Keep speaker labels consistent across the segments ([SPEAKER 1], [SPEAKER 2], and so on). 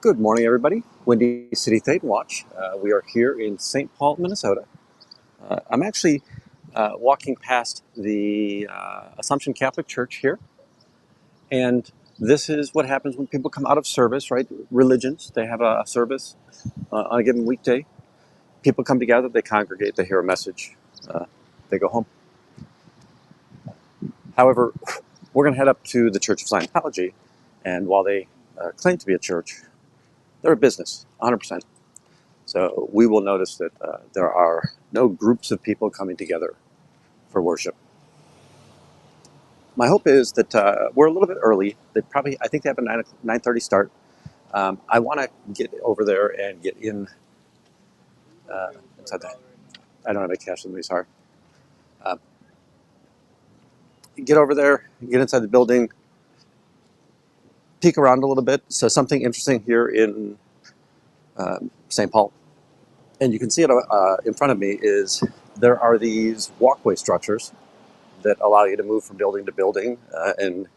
[SPEAKER 1] Good morning, everybody. Windy City Thetan Watch. We are here in St. Paul, Minnesota. I'm actually walking past the Assumption Catholic Church here, and this is what happens when people come out of service, right? Religions, they have a service on a given weekday. People come together, they congregate, they hear a message, they go home. However, we're going to head up to the Church of Scientology, and while they claim to be a church, they're a business, 100%. So we will notice that there are no groups of people coming together for worship. My hope is that we're a little bit early. I think they have a 9:30 start. I want to get over there and get in inside the. I don't have a cash with me. Sorry. Uh, get over there, get inside the building, peek around a little bit. So something interesting here in St. Paul, and you can see it in front of me. Is there are these walkway structures that allow you to move from building to building, and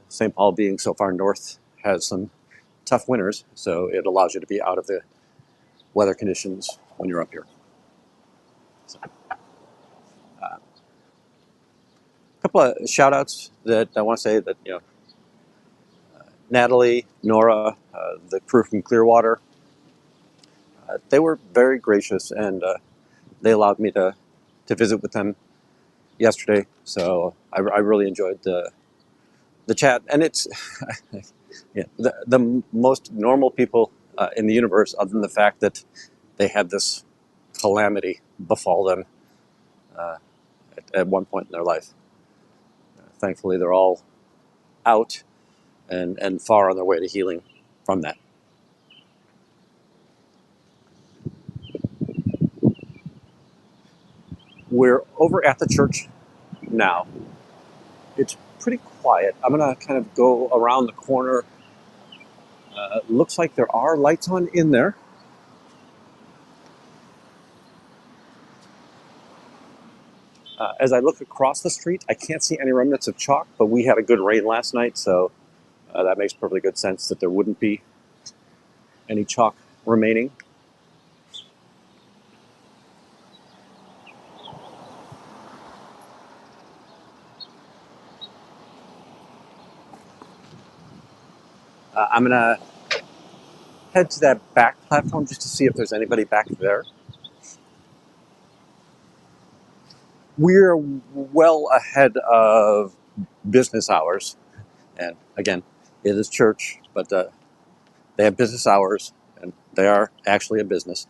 [SPEAKER 1] St. Paul being so far north has some tough winters, so it allows you to be out of the weather conditions when you're up here. So, a couple of shout outs that I want to say that, Natalie, Nora, the crew from Clearwater, they were very gracious, and they allowed me to visit with them yesterday. So I really enjoyed the chat, and it's yeah, the most normal people in the universe, other than the fact that they had this calamity befall them at one point in their life. Thankfully, they're all out and far on their way to healing from that. We're over at the church now. It's pretty quiet. I'm going to kind of go around the corner. Looks like there are lights on in there. As I look across the street, I can't see any remnants of chalk, but we had a good rain last night, so that makes perfectly good sense that there wouldn't be any chalk remaining. I'm going to head to that back platform just to see if there's anybody back there. We're well ahead of business hours, and again, it is church, but they have business hours, and they are actually a business.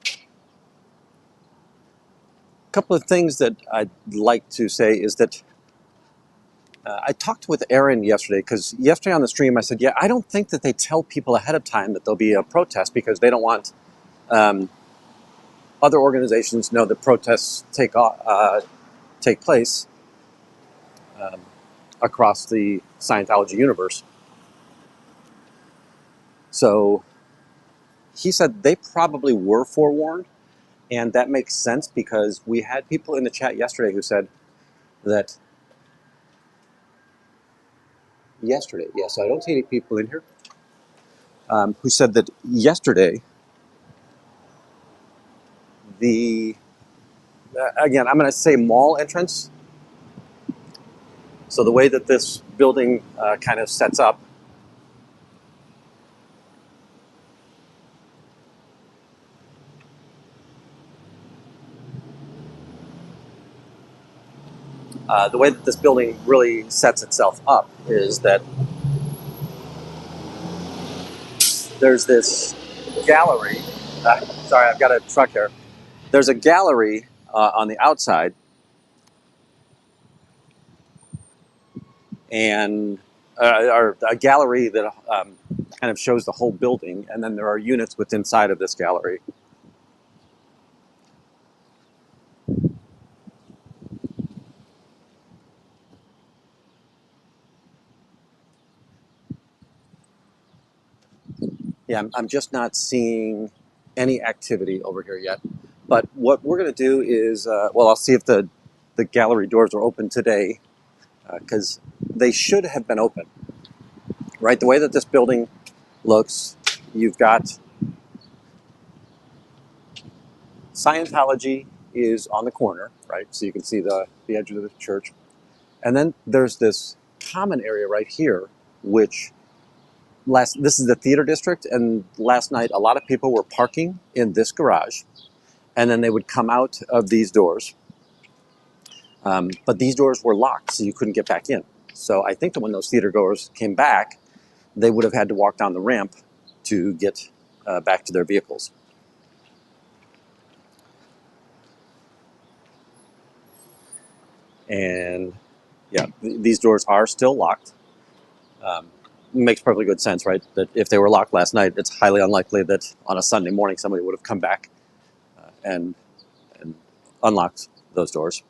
[SPEAKER 1] A couple of things that I'd like to say is that I talked with Aaron yesterday, because yesterday on the stream I said, yeah, I don't think that they tell people ahead of time that there'll be a protest, because they don't want other organizations know that protests take place across the Scientology universe. So he said they probably were forewarned, and that makes sense because we had people in the chat yesterday who said that so I don't see any people in here, who said that yesterday the again, I'm going to say mall entrance. So the way that this building kind of sets up, the way that this building really sets itself up is that there's this gallery. Sorry, I've got a truck here. There's a gallery on the outside, and or a gallery that kind of shows the whole building, and then there are units within inside of this gallery. Yeah, I'm just not seeing any activity over here yet. But what we're going to do is, I'll see if the gallery doors are open today, because they should have been open. right? The way that this building looks, you've got Scientology is on the corner, right? So you can see the edge of the church. And then there's this common area right here, which this is the theater district. And last night, a lot of people were parking in this garage. And then they would come out of these doors. But these doors were locked, so you couldn't get back in. So I think that when those theater goers came back, they would have had to walk down the ramp to get back to their vehicles. And yeah, these doors are still locked. Makes perfectly good sense, right? That if they were locked last night, it's highly unlikely that on a Sunday morning somebody would have come back and unlocked those doors.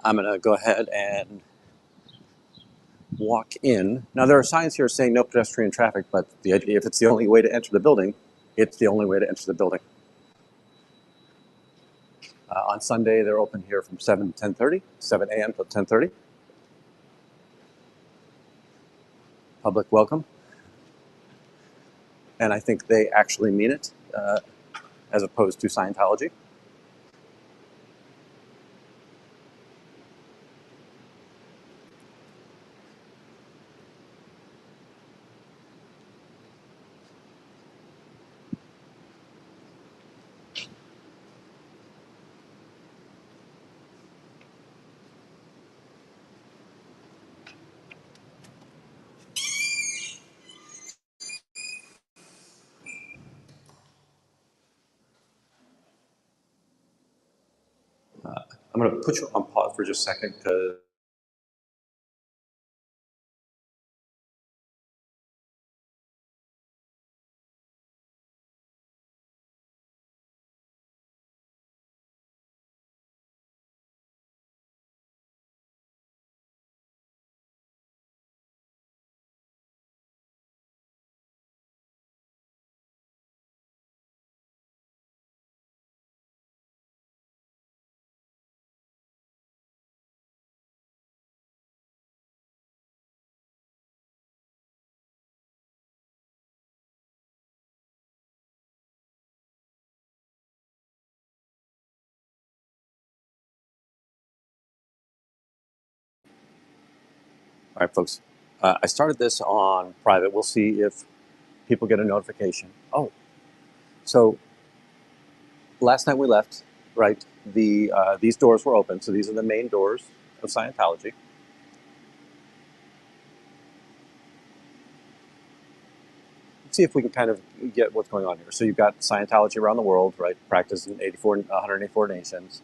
[SPEAKER 1] I'm going to go ahead and walk in. Now, there are signs here saying no pedestrian traffic, but the idea, if it's the only way to enter the building, it's the only way to enter the building. On Sunday, they're open here from 7 to 10:30, 7 a.m. to 10:30. Public welcome. And I think they actually mean it, as opposed to Scientology. I'm going to put you on pause for just a second because all right, folks. I started this on private. We'll see if people get a notification. Oh, so last night we left, right? These doors were open. So these are the main doors of Scientology. Let's see if we can kind of get what's going on here. So you've got Scientology around the world, right? Practiced in 184 nations.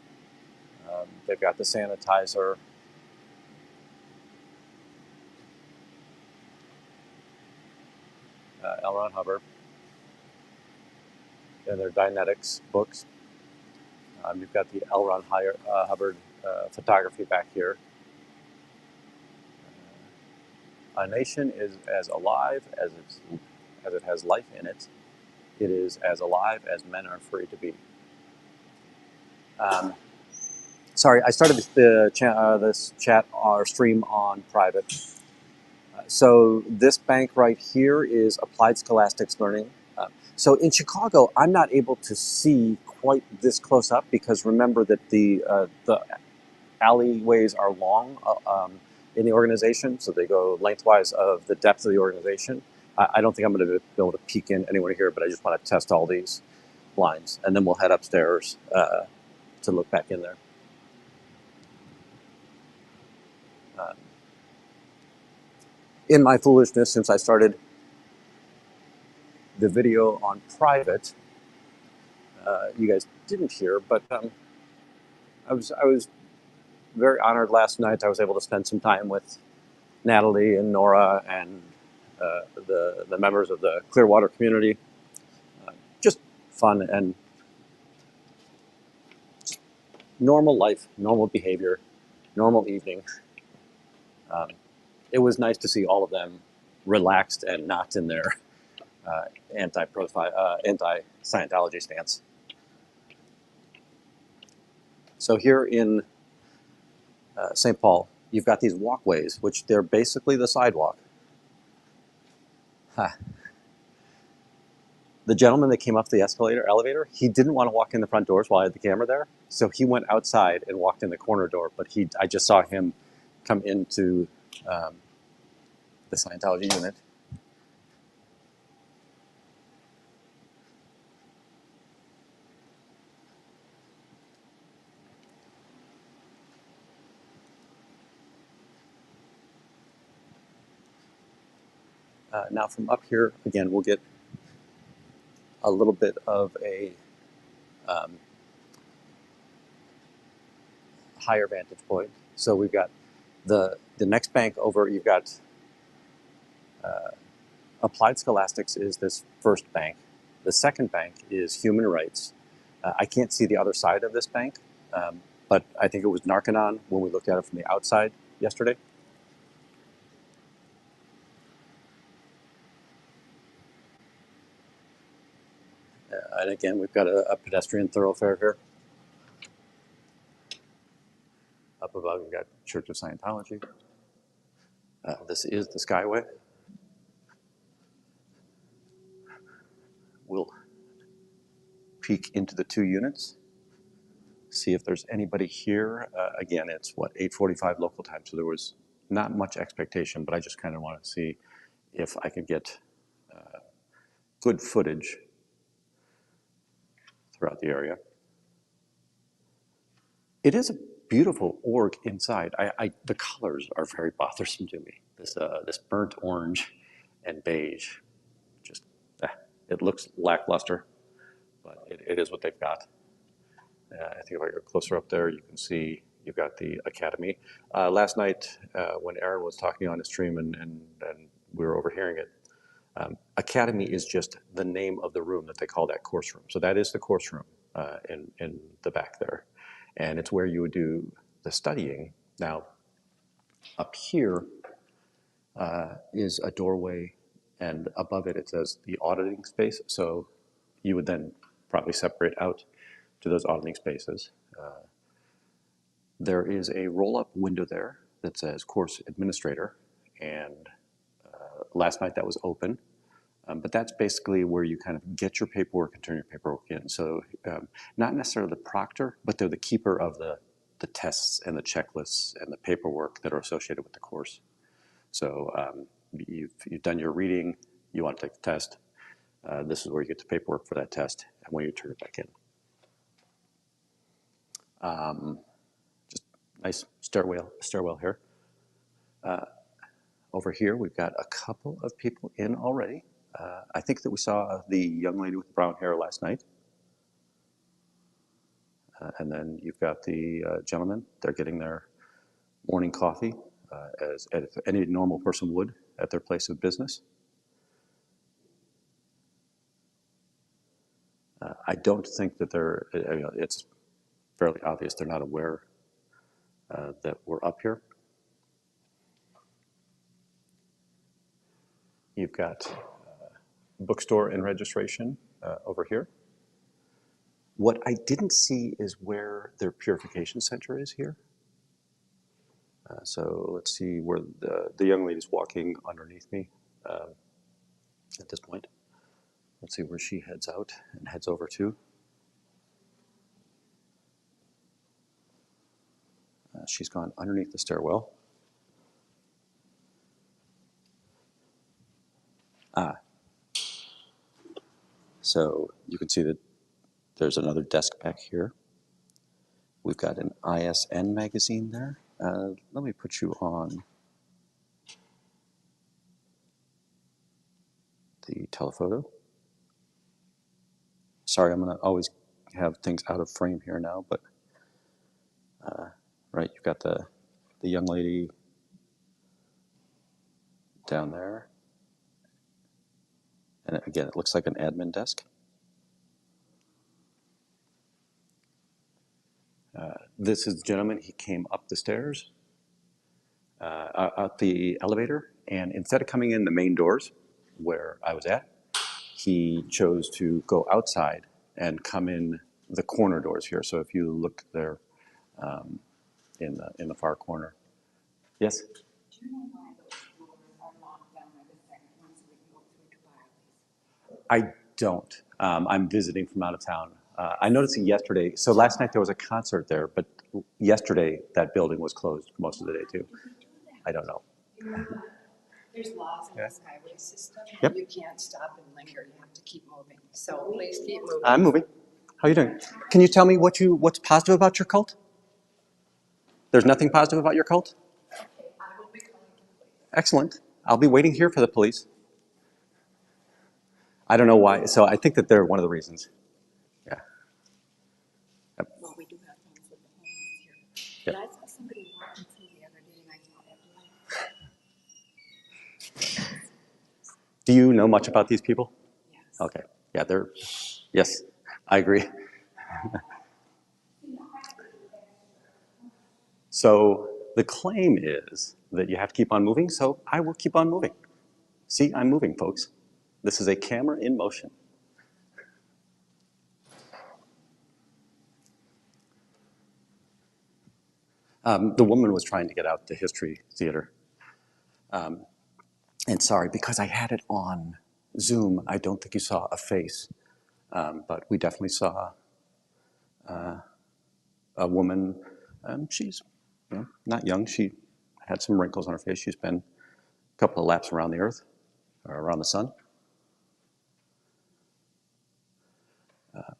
[SPEAKER 1] They've got the sanitizer. L. Ron Hubbard, and their Dianetics books. You've got the L. Ron Hubbard photography back here. A nation is as alive as it has life in it. It is as alive as men are free to be. Um, sorry, I started this chat or stream on private. So this bank right here is Applied Scholastics Learning. So in Chicago, I'm not able to see quite this close up because remember that the alleyways are long in the organization, so they go lengthwise of the depth of the organization. I don't think I'm going to be able to peek in anywhere here, but I just want to test all these lines, and then we'll head upstairs to look back in there. In my foolishness, since I started the video on private, you guys didn't hear, but I was very honored last night. I was able to spend some time with Natalie and Nora and the members of the Clearwater community. Just fun and normal life, normal behavior, normal evening. It was nice to see all of them relaxed and not in their anti-Scientology stance. So here in St. Paul, you've got these walkways, which they're basically the sidewalk. Huh. The gentleman that came up the elevator, he didn't want to walk in the front doors while I had the camera there, so he went outside and walked in the corner door. But I just saw him come into the Scientology unit. Now from up here, again, we'll get a little bit of a higher vantage point. So we've got the next bank over. You've got Applied Scholastics is this first bank. The second bank is Human Rights. I can't see the other side of this bank, but I think it was Narconon when we looked at it from the outside yesterday. And again, we've got a pedestrian thoroughfare here. Up above, we've got Church of Scientology. This is the Skyway. We'll peek into the two units, see if there's anybody here. Again, it's 8:45 local time, so there was not much expectation, but I just kind of want to see if I could get good footage throughout the area. It is a beautiful org inside. The colors are very bothersome to me. This burnt orange and beige, just it looks lackluster, but it is what they've got. I think if I go closer up there, you can see you've got the academy. Last night, when Aaron was talking on his stream and we were overhearing it, academy is just the name of the room that they call that course room. So that is the course room in the back there. And it's where you would do the studying. Now, up here is a doorway, and above it, it says the auditing space. So you would then probably separate out to those auditing spaces. There is a roll-up window there that says course administrator, and last night that was open. But that's basically where you kind of get your paperwork and turn your paperwork in. So not necessarily the proctor, but they're the keeper of the tests and the checklists and the paperwork that are associated with the course. So you've done your reading, you want to take the test. This is where you get the paperwork for that test and when you turn it back in. Just nice stairwell here. Over here, we've got a couple of people in already. I think that we saw the young lady with the brown hair last night. And then you've got the gentlemen. They're getting their morning coffee, as any normal person would at their place of business. I don't think that it's fairly obvious they're not aware that we're up here. You've got bookstore and registration over here. What I didn't see is where their purification center is here. So let's see where the young lady's walking underneath me at this point. Let's see where she heads out and heads over to. She's gone underneath the stairwell. So you can see that there's another desk back here. We've got an ISN magazine there. Let me put you on the telephoto. Sorry, I'm going to always have things out of frame here now, but right, you've got the young lady down there. And again, it looks like an admin desk. This is the gentleman. He came up the stairs, out the elevator, and instead of coming in the main doors where I was at, he chose to go outside and come in the corner doors here. So if you look there in the far corner. Yes?
[SPEAKER 2] Do you know why those doors are locked down by the second one so we can go through to buy these?
[SPEAKER 1] I don't. I'm visiting from out of town. I noticed it yesterday. So last night there was a concert there, but yesterday that building was closed most of the day too.
[SPEAKER 2] Did we do that?
[SPEAKER 1] I don't know.
[SPEAKER 2] You know what? There's laws in this highway system.
[SPEAKER 1] Yep.
[SPEAKER 2] You can't stop and linger. You have to keep moving. So please keep moving.
[SPEAKER 1] I'm moving. How are you doing? Can you tell me what's positive about your cult? There's nothing positive about your cult?
[SPEAKER 2] Okay, I will be calling the police.
[SPEAKER 1] Excellent. I'll be waiting here for the police. I don't know why. So I think that they're one of the reasons. Yeah.
[SPEAKER 2] Well, we do have problems with the homeless here.
[SPEAKER 1] Yep.
[SPEAKER 2] But I saw somebody walking through the other day and I thought,
[SPEAKER 1] Do you know much about these people?
[SPEAKER 2] yes.
[SPEAKER 1] Okay. Yeah, yes, I agree. So the claim is that you have to keep on moving, so I will keep on moving. See, I'm moving, folks. This is a camera in motion. The woman was trying to get out the History Theater. And sorry, because I had it on Zoom, I don't think you saw a face. But we definitely saw a woman. She's not young. She had some wrinkles on her face. She's been a couple of laps around the earth, or around the sun.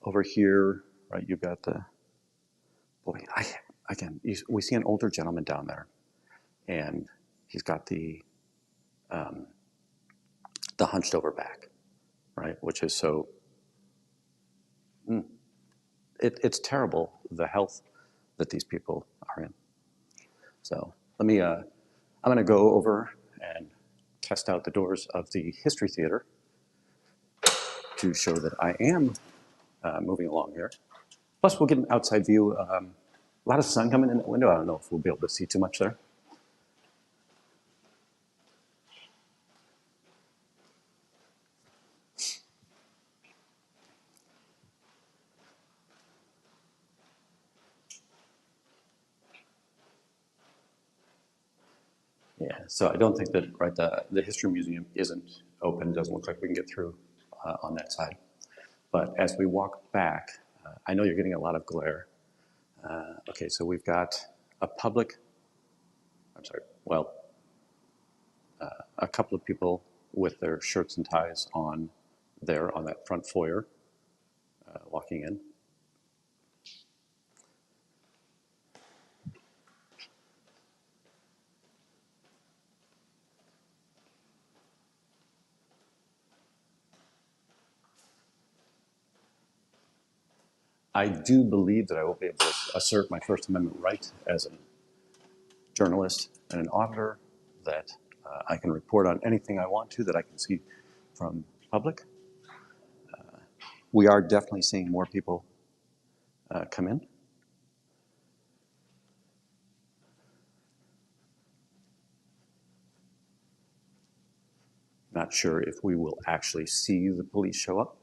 [SPEAKER 1] Over here, right, you've got the, boy, we see an older gentleman down there, and he's got the hunched over back, right, which is so, it's terrible, the health that these people are in. So I'm going to go over and test out the doors of the History Theater to show that I am moving along here. Plus, we'll get an outside view. A lot of sun coming in that window. I don't know if we'll be able to see too much there. Yeah, so I don't think that, right, the History Museum isn't open. It doesn't look like we can get through on that side. But as we walk back, I know you're getting a lot of glare. Okay, so we've got a a couple of people with their shirts and ties on there on that front foyer walking in. I do believe that I will be able to assert my First Amendment right as a journalist and an auditor, that I can report on anything I want to that I can see from public. We are definitely seeing more people come in. Not sure if we will actually see the police show up.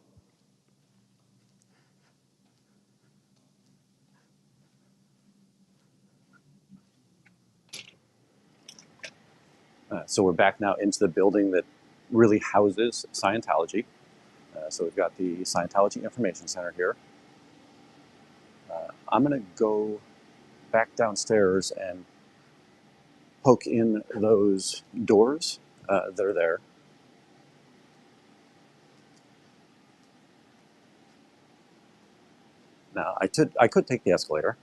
[SPEAKER 1] So we're back now into the building that really houses Scientology. So we've got the Scientology Information Center here. I'm going to go back downstairs and poke in those doors that are there. Now, I could take the escalator.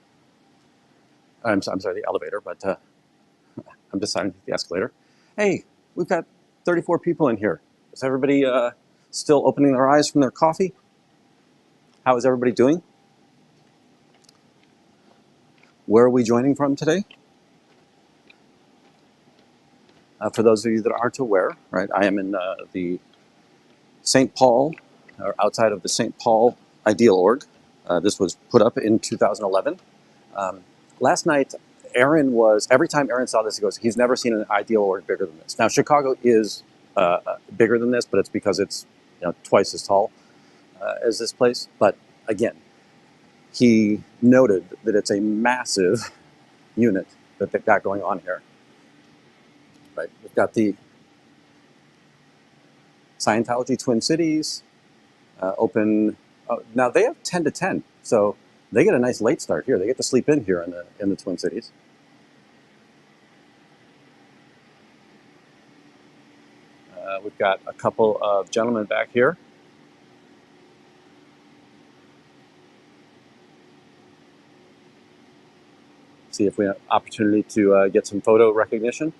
[SPEAKER 1] I'm sorry, the elevator, but I'm deciding to take the escalator. Hey, we've got 34 people in here. Is everybody still opening their eyes from their coffee? How is everybody doing? Where are we joining from today? For those of you that aren't aware, right, I am in the St. Paul, or outside of the St. Paul Ideal Org. This was put up in 2011. Last night, every time Aaron saw this, he goes, he's never seen an Ideal Org bigger than this. Now, Chicago is bigger than this, but it's because it's twice as tall as this place. But again, he noted that it's a massive unit that they've got going on here. Right, we've got the Scientology Twin Cities open. Now they have 10 to 10, so they get a nice late start here. They get to sleep in here in the Twin Cities. We've got a couple of gentlemen back here. See if we have opportunity to get some photo recognition.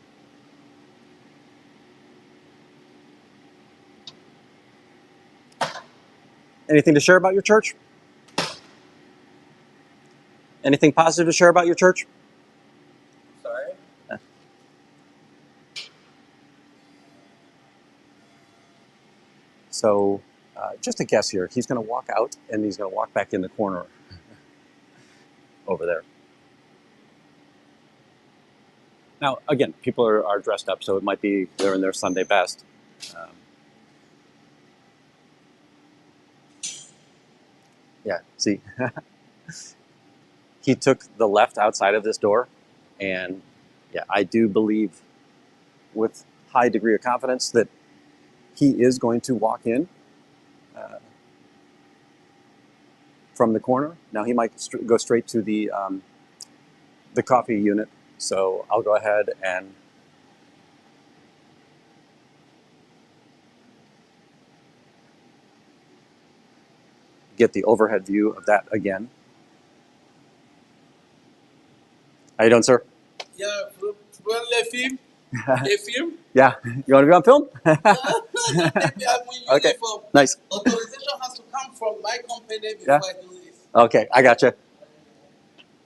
[SPEAKER 1] Anything to share about your church? Anything positive to share about your church?
[SPEAKER 3] Sorry?
[SPEAKER 1] So, just a guess here. He's going to walk out and he's going to walk back in the corner over there. Now, again, people are dressed up, so it might be they're in their Sunday best. Yeah, see, he took the left outside of this door, and yeah, I do believe with high degree of confidence that he is going to walk in from the corner. Now he might go straight to the coffee unit, so I'll go ahead and get the overhead view of that again. How you doing, sir?
[SPEAKER 3] Yeah, le film. Le film.
[SPEAKER 1] Yeah, you want to be on film?
[SPEAKER 3] Maybe I'm in
[SPEAKER 1] Okay,
[SPEAKER 3] uniform.
[SPEAKER 1] nice.
[SPEAKER 3] Authorization has to come from my company before
[SPEAKER 1] Yeah.
[SPEAKER 3] I do this.
[SPEAKER 1] Okay, I got you.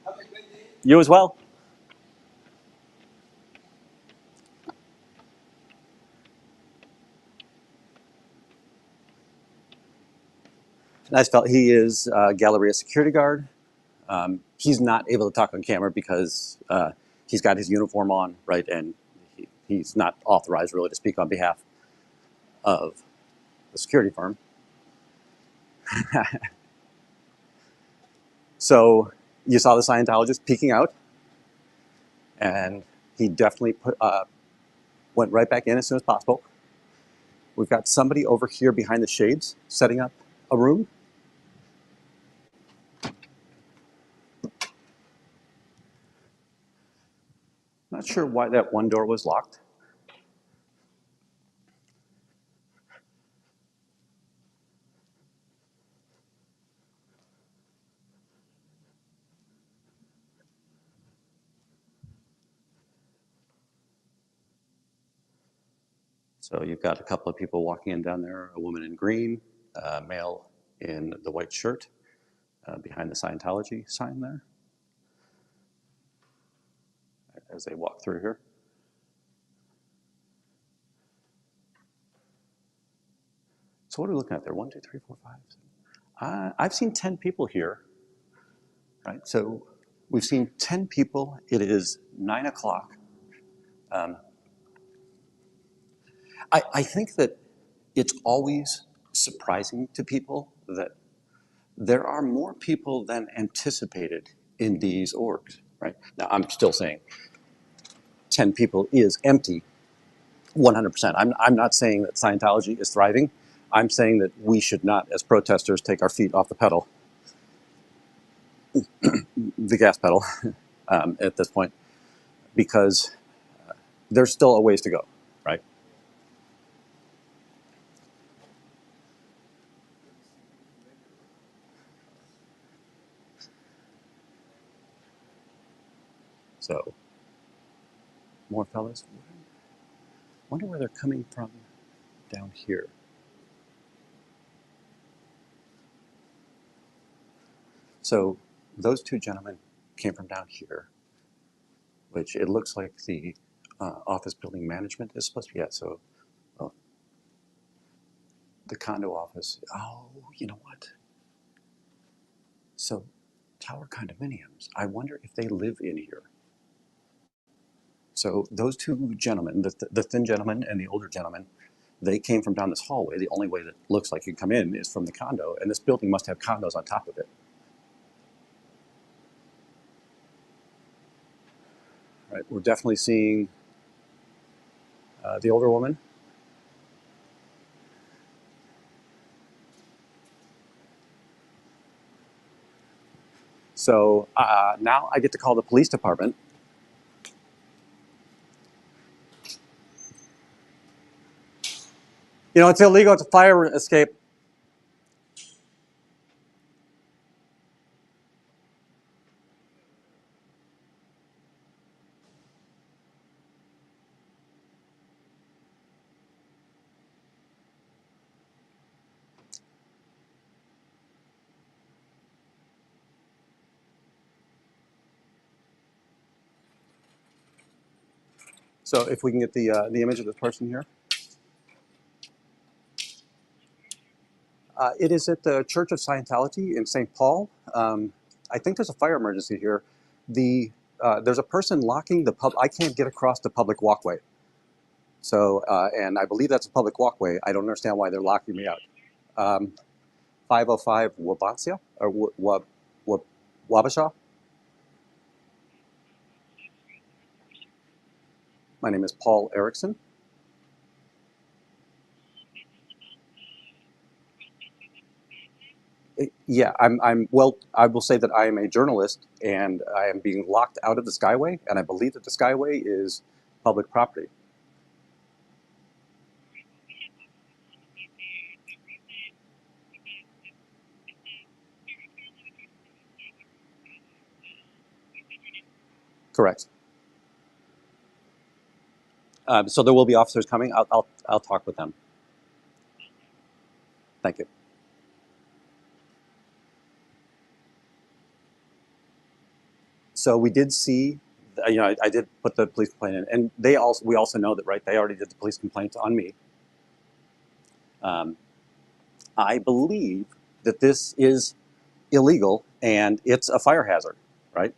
[SPEAKER 3] Have a great day.
[SPEAKER 1] You as well. Nice fella. He is Galleria security guard. He's not able to talk on camera because he's got his uniform on, right? And he's not authorized really to speak on behalf of the security firm. So you saw the Scientologist peeking out, and he definitely went right back in as soon as possible. We've got somebody over here behind the shades setting up a room. Not sure why that one door was locked. So you've got a couple of people walking in down there, a woman in green, a male in the white shirt behind the Scientology sign there as they walk through here. So what are we looking at there? 1, 2, 3, 4, 5. I've seen 10 people here, right? So we've seen 10 people. It is 9 o'clock. I think that it's always surprising to people that there are more people than anticipated in these orgs, right? Now, I'm still saying 10 people is empty 100%. I'm not saying that Scientology is thriving. I'm saying that we should not, as protesters, take our feet off the pedal, the gas pedal, at this point, because there's still a ways to go, right? So, more fellas. Wonder where they're coming from down here. So, those two gentlemen came from down here, which it looks like the office building management is supposed to be at. So, well, the condo office. Oh, you know what? So, tower condominiums. I wonder if they live in here. So those two gentlemen, the thin gentleman and the older gentleman, they came from down this hallway. The only way that looks like you can come in is from the condo, and this building must have condos on top of it. Right, we're definitely seeing the older woman. So now I get to call the police department. You know, it's illegal. It's a fire escape. So if we can get the image of this person here. It is at the Church of Scientology in St. Paul. I think there's a fire emergency here. There's a person locking the pub. I can't get across the public walkway. So, and I believe that's a public walkway. I don't understand why they're locking me out. 505 Wabansia or Wabasha. My name is Paul Erickson. Yeah, well, I will say that I am a journalist and I am being locked out of the Skyway, and I believe that the Skyway is public property. Correct. So there will be officers coming. I'll talk with them. Thank you. So we did see, you know, I did put the police complaint in, and we also know that, right? They already did the police complaint on me. I believe that this is illegal and it's a fire hazard, right?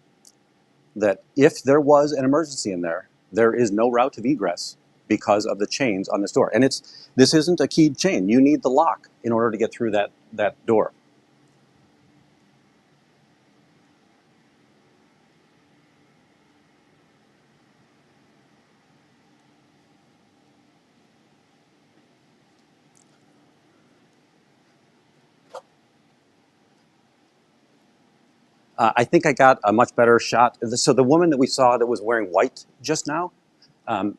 [SPEAKER 1] That if there was an emergency in there, there is no route of egress because of the chains on this door. And this isn't a keyed chain. You need the lock in order to get through that door. I think I got a much better shot. So the woman that we saw that was wearing white just now,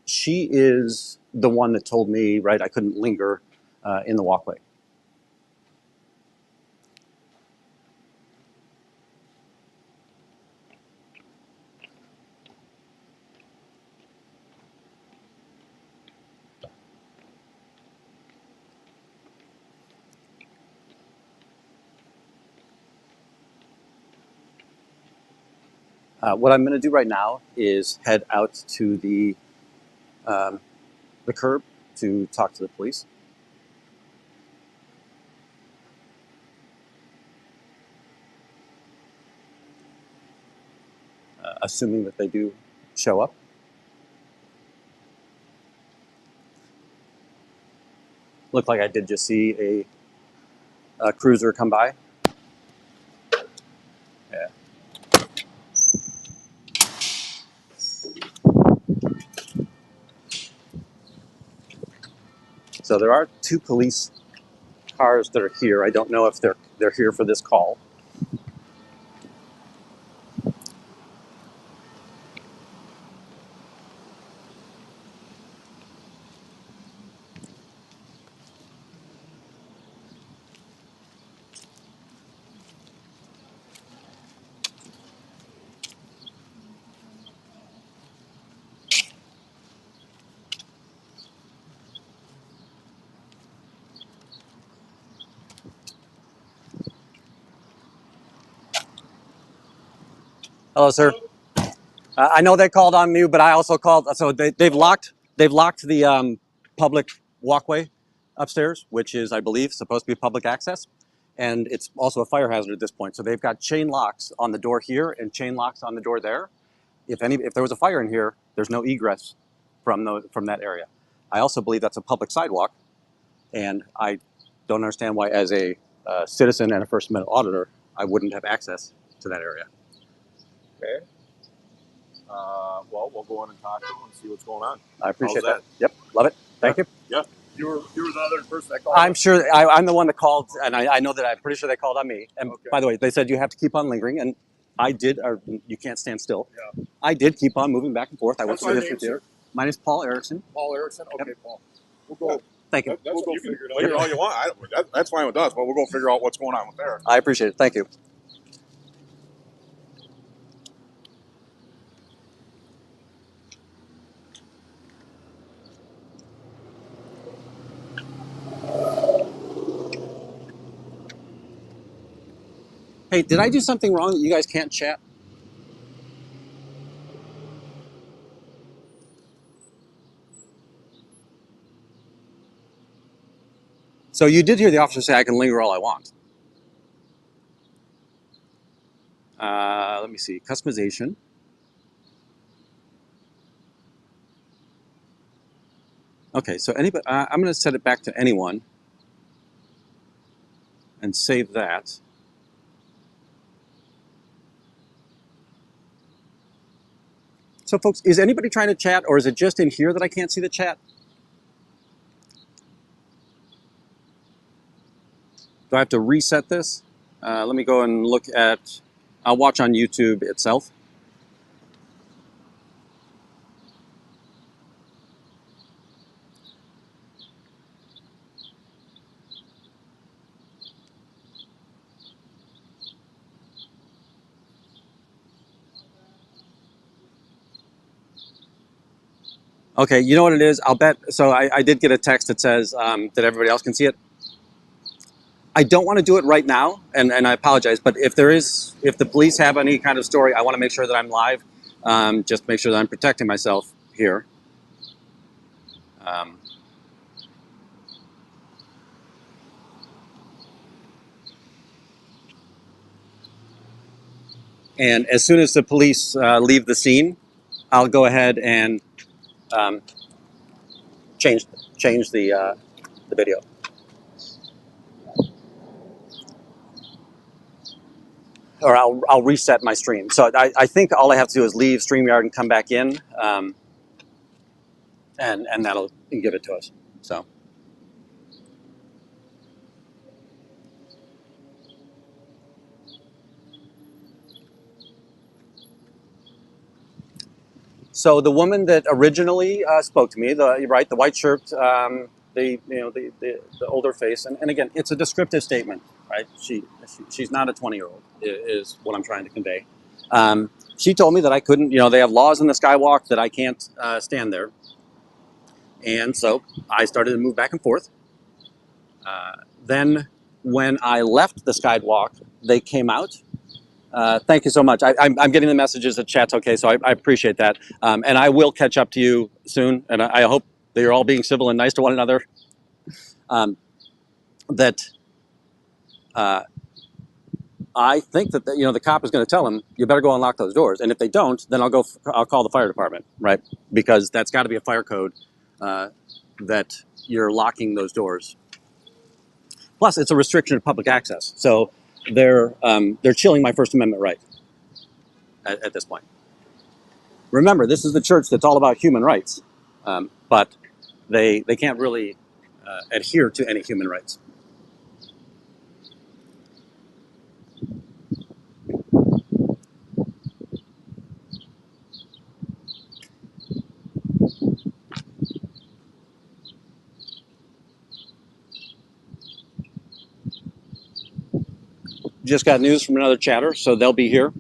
[SPEAKER 1] she is the one that told me, right, I couldn't linger in the walkway. What I'm going to do right now is head out to the curb to talk to the police. Assuming that they do show up. Looked like I did just see a cruiser come by. Yeah. So there are two police cars that are here. I don't know if they're here for this call. Hello, sir. I know they called on me, but I also called. So they've locked the public walkway upstairs, which is, I believe, supposed to be public access, and it's also a fire hazard at this point. So they've got chain locks on the door here and chain locks on the door there. If there was a fire in here, there's no egress from that area. I also believe that's a public sidewalk, And I don't understand why, as a citizen and a First Amendment auditor, I wouldn't have access to that area.
[SPEAKER 4] Okay. Well, we'll go in and talk to them and see what's going on.
[SPEAKER 1] I appreciate
[SPEAKER 4] How's
[SPEAKER 1] that. Yep, love it. Thank you.
[SPEAKER 4] Yeah. You were the other person that called.
[SPEAKER 1] I'm sure I'm the one that called, and I know that I'm pretty sure they called on me. And
[SPEAKER 4] Okay.
[SPEAKER 1] by the way, they said you have to keep on lingering, and I did. Or you can't stand still.
[SPEAKER 4] Yeah.
[SPEAKER 1] I did keep on moving back and forth. I went
[SPEAKER 4] What's
[SPEAKER 1] to the
[SPEAKER 4] my
[SPEAKER 1] history
[SPEAKER 4] name,
[SPEAKER 1] theater.
[SPEAKER 4] sir?
[SPEAKER 1] My name is Paul Erickson.
[SPEAKER 4] Paul Erickson. Okay, Paul. We'll go.
[SPEAKER 1] Thank you.
[SPEAKER 4] We'll go figure it out. Figure all you want. That's fine with us, but we'll go figure out what's going on with there.
[SPEAKER 1] I appreciate it. Thank you. Hey, did I do something wrong that you guys can't chat? So you did hear the officer say I can linger all I want. Let me see. Customization. Okay, so anybody, I'm going to set it back to anyone and save that. So, folks, is anybody trying to chat, or is it just in here that I can't see the chat? Do I have to reset this? Let me go and look at. I'll watch on YouTube itself. Okay, you know what it is? I'll bet. So I did get a text that says that everybody else can see it. I don't want to do it right now, and I apologize. But if the police have any kind of story, I want to make sure that I'm live. Just make sure that I'm protecting myself here. And as soon as the police leave the scene, I'll go ahead and change the video. Or I'll reset my stream. So I think all I have to do is leave StreamYard and come back in, and that'll give it to us. So the woman that originally spoke to me, the white shirt, the older face, and again, it's a descriptive statement, right? She's not a 20-year-old, is what I'm trying to convey. She told me that I couldn't, they have laws in the skywalk that I can't stand there. And so I started to move back and forth. Then when I left the skywalk, they came out. Thank you so much. I'm getting the messages that chat's okay, so I appreciate that. And I will catch up to you soon, and I hope that you're all being civil and nice to one another. I think that the cop is going to tell him, you better go unlock those doors. And if they don't, then I'll call the fire department, right? Because that's got to be a fire code that you're locking those doors. Plus, it's a restriction of public access, so they're chilling my First Amendment right at this point. Remember, this is the church that's all about human rights, but they can't really adhere to any human rights. Just got news from another chatter, so they'll be here.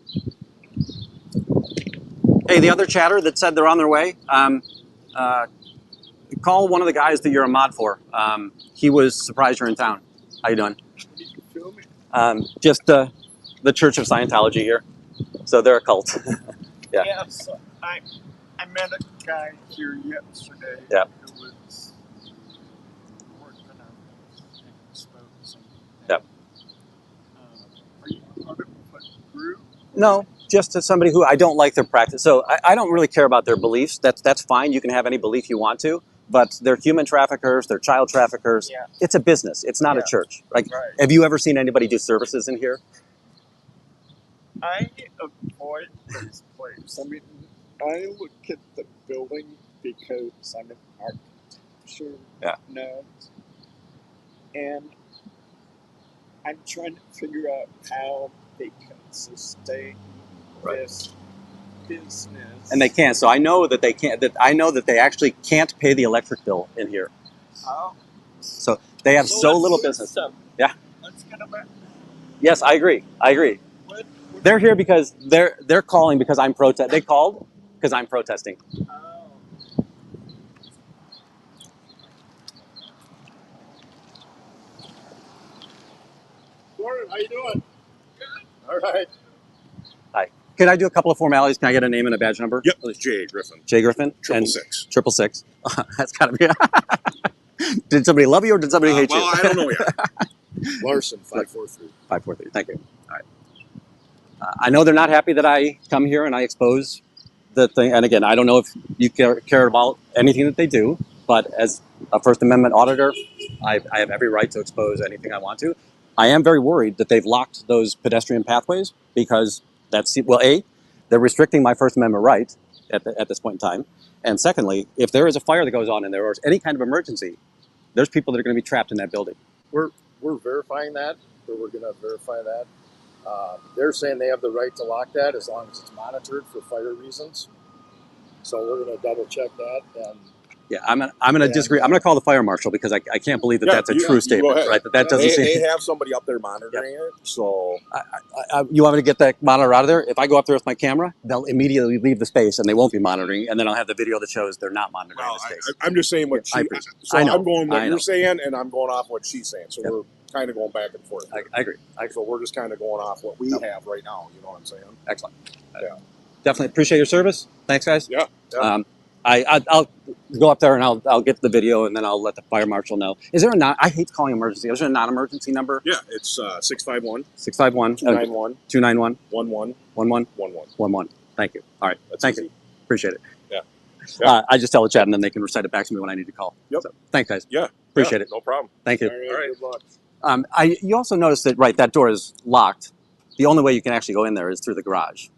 [SPEAKER 1] Hey, the other chatter that said they're on their way, call one of the guys that you're a mod for. He was surprised you're in town. How you doing? Just the Church of Scientology here. So they're a cult. Yeah.
[SPEAKER 5] Yes, I met a guy here yesterday
[SPEAKER 1] Yeah.
[SPEAKER 5] who was working on and spoke something.
[SPEAKER 1] Yeah.
[SPEAKER 5] Are you part of a group?
[SPEAKER 1] No, just to somebody who I don't like their practice. So I don't really care about their beliefs. That's fine. You can have any belief you want to. but they're human traffickers, they're child traffickers.
[SPEAKER 5] Yeah.
[SPEAKER 1] It's a business. It's not a
[SPEAKER 5] Yeah.
[SPEAKER 1] church. Like,
[SPEAKER 5] Right.
[SPEAKER 1] have you ever seen anybody do services in here?
[SPEAKER 5] I avoid this place. I mean, I look at the building because I'm an architecture nerd, and I'm trying to figure out how they can sustain this business.
[SPEAKER 1] And they can't. So I know that they can't. That I know that they actually can't pay the electric bill in here.
[SPEAKER 5] Oh.
[SPEAKER 1] So they have so
[SPEAKER 5] let's
[SPEAKER 1] little
[SPEAKER 5] do
[SPEAKER 1] business.
[SPEAKER 5] some.
[SPEAKER 1] Yeah.
[SPEAKER 5] Let's get them back.
[SPEAKER 1] Yes, I agree. I agree.
[SPEAKER 5] What?
[SPEAKER 1] They're here because they're calling because I'm protest. They called because I'm protesting.
[SPEAKER 5] Oh. Gordon, how you doing? Good. All right.
[SPEAKER 1] Hi. Can I do a couple of formalities? Can I get a name and a badge number?
[SPEAKER 4] Yep, Jay Griffin.
[SPEAKER 1] Jay Griffin.
[SPEAKER 4] 666.
[SPEAKER 1] 666. That's gotta be. Did somebody love you or did somebody hate
[SPEAKER 4] Well,
[SPEAKER 1] you?
[SPEAKER 4] I don't know yet. Larson, 543.
[SPEAKER 1] 543. Thank you. All right. I know they're not happy that I come here and I expose the thing. And again, I don't know if you care about anything that they do, but as a First Amendment auditor, I have every right to expose anything I want to. I am very worried that they've locked those pedestrian pathways because that's, well, A, they're restricting my First Amendment right at this point in time. And secondly, if there is a fire that goes on in there or any kind of emergency, there's people that are going to be trapped in that building.
[SPEAKER 6] We're verifying that, or we're going to verify that. They're saying they have the right to lock that as long as it's monitored for fire reasons. So we're going to double check that. And
[SPEAKER 1] yeah, I'm gonna disagree. I'm gonna call the fire marshal because I can't believe that that's a true statement, right? That doesn't seem.
[SPEAKER 4] They have somebody up there monitoring it, so.
[SPEAKER 1] You want me to get that monitor out of there? If I go up there with my camera, they'll immediately leave the space and they won't be monitoring, and then I'll have the video that shows they're not monitoring the space.
[SPEAKER 4] I'm just saying what
[SPEAKER 1] I
[SPEAKER 4] she.
[SPEAKER 1] appreciate it.
[SPEAKER 4] So
[SPEAKER 1] I know.
[SPEAKER 4] I'm going what
[SPEAKER 1] I
[SPEAKER 4] you're
[SPEAKER 1] know.
[SPEAKER 4] saying, and I'm going off what she's saying. So we're kind of going back and forth.
[SPEAKER 1] I agree.
[SPEAKER 4] So we're just kind of going off what we have right now. You know what I'm saying?
[SPEAKER 1] Excellent.
[SPEAKER 4] Yeah.
[SPEAKER 1] Definitely appreciate your service. Thanks, guys.
[SPEAKER 4] Yeah.
[SPEAKER 1] I'll go up there and I'll get the video and then I'll let the fire marshal know. Is there a non? I hate calling emergency. Is there a non-emergency number?
[SPEAKER 4] Yeah, it's 651
[SPEAKER 1] 651
[SPEAKER 4] 291
[SPEAKER 1] 291
[SPEAKER 4] 11
[SPEAKER 1] 11
[SPEAKER 4] 11.
[SPEAKER 1] 11. Thank you. All right.
[SPEAKER 4] That's
[SPEAKER 1] Thank
[SPEAKER 4] easy.
[SPEAKER 1] you. Appreciate it.
[SPEAKER 4] Yeah.
[SPEAKER 1] I just tell the chat and then they can recite it back to me when I need to call.
[SPEAKER 4] Yep.
[SPEAKER 1] So, thanks, guys.
[SPEAKER 4] Yeah.
[SPEAKER 1] Appreciate it.
[SPEAKER 4] No problem.
[SPEAKER 1] Thank you.
[SPEAKER 6] all right, good luck.
[SPEAKER 1] You also notice that, right, that door is locked. The only way you can actually go in there is through the garage.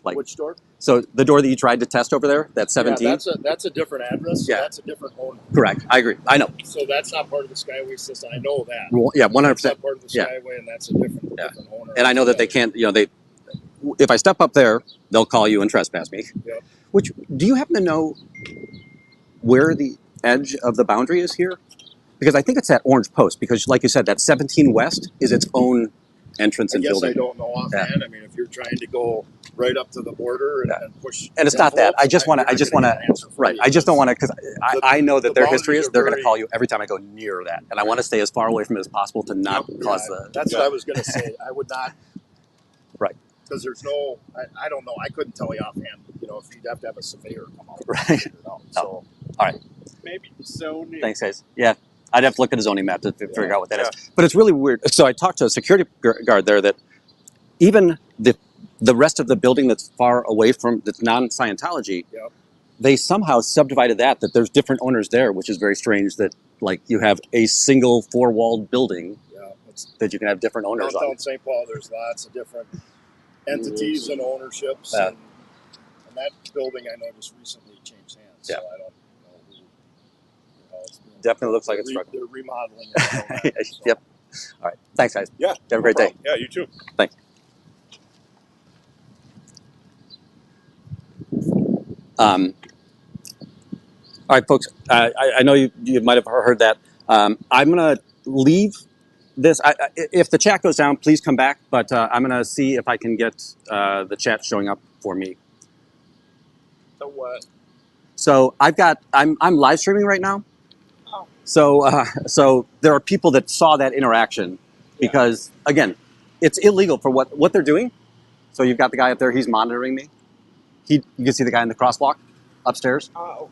[SPEAKER 1] Like,
[SPEAKER 6] Which door?
[SPEAKER 1] so the door that you tried to test over there, that's 17?
[SPEAKER 6] Yeah, that's a different address. So
[SPEAKER 1] Yeah.
[SPEAKER 6] That's a different owner.
[SPEAKER 1] Correct. I agree. I know.
[SPEAKER 6] So that's not part of the Skyway system. I know that.
[SPEAKER 1] Well, yeah, 100%.
[SPEAKER 6] That's not part of the
[SPEAKER 1] Yeah.
[SPEAKER 6] Skyway, and that's a different owner.
[SPEAKER 1] And I know that they can't, if I step up there, they'll call you and trespass me.
[SPEAKER 6] Yep.
[SPEAKER 1] Which, do you happen to know where the edge of the boundary is here? Because I think it's that orange post, because like you said, that 17 West is its own entrance
[SPEAKER 6] I
[SPEAKER 1] and
[SPEAKER 6] guess
[SPEAKER 1] building.
[SPEAKER 6] I don't know offhand. I mean, if you're trying to go right up to the border and push,
[SPEAKER 1] And it's not that. I just want to, right. I just don't want to, because I know that their history is they're going to call you every time I go near that. And I want to stay as far away from it as possible to not cause the.
[SPEAKER 6] That's what I was going to say. I would not.
[SPEAKER 1] Right.
[SPEAKER 6] Because there's no, I don't know. I couldn't tell you offhand. You know, if you'd have to have a surveyor come out.
[SPEAKER 1] Right.
[SPEAKER 6] And figure it out. So,
[SPEAKER 1] all right.
[SPEAKER 5] Maybe zoning.
[SPEAKER 1] Thanks, guys. Yeah. I'd have to look at a zoning map to figure out what that is. But it's really weird. So I talked to a security guard there that even the rest of the building that's far away from, that's non-Scientology, they somehow subdivided that there's different owners there, which is very strange that, like, you have a single four-walled building that you can have different owners
[SPEAKER 6] downtown
[SPEAKER 1] on.
[SPEAKER 6] St. Paul, there's lots of different entities and ownerships.
[SPEAKER 1] Yeah.
[SPEAKER 6] And that building, I know, just recently changed hands. So I don't know who.
[SPEAKER 1] Definitely looks like it's struggling.
[SPEAKER 6] They're remodeling it. So.
[SPEAKER 1] Yep. All right. Thanks, guys.
[SPEAKER 4] Yeah.
[SPEAKER 1] Have a great day.
[SPEAKER 4] Yeah, you too.
[SPEAKER 1] Thanks. All right, folks. I know you might have heard that. I'm going to leave this. If the chat goes down, please come back. But I'm going to see if I can get the chat showing up for me.
[SPEAKER 6] So what?
[SPEAKER 1] So I'm live streaming right now.
[SPEAKER 6] Oh.
[SPEAKER 1] So there are people that saw that interaction because, again, it's illegal for what they're doing. So you've got the guy up there, he's monitoring me. You can see the guy in the crosswalk upstairs.
[SPEAKER 5] Oh,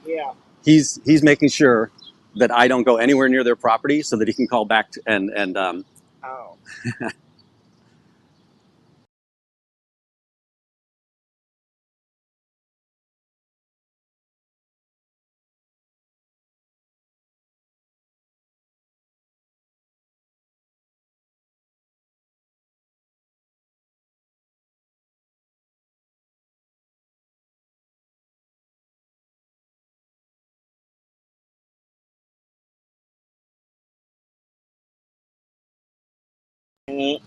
[SPEAKER 5] yeah.
[SPEAKER 1] He's making sure that I don't go anywhere near their property so that he can call back and
[SPEAKER 5] Oh. And,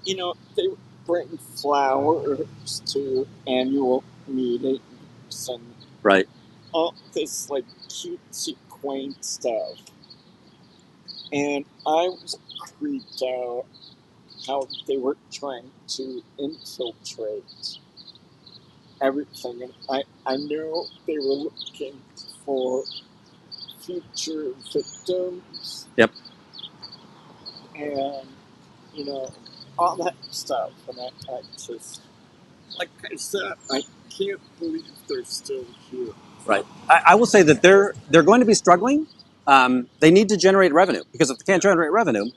[SPEAKER 5] they bring flowers to annual meetings and
[SPEAKER 1] Right.
[SPEAKER 5] all this, like, cutesy, quaint stuff. And I was creeped out how they were trying to infiltrate everything. And I know they were looking for future victims.
[SPEAKER 1] Yep.
[SPEAKER 5] And, all that stuff. And I just, like I said, I can't believe they're still here.
[SPEAKER 1] Right. I will say that they're going to be struggling. They need to generate revenue, because if they can't generate revenue,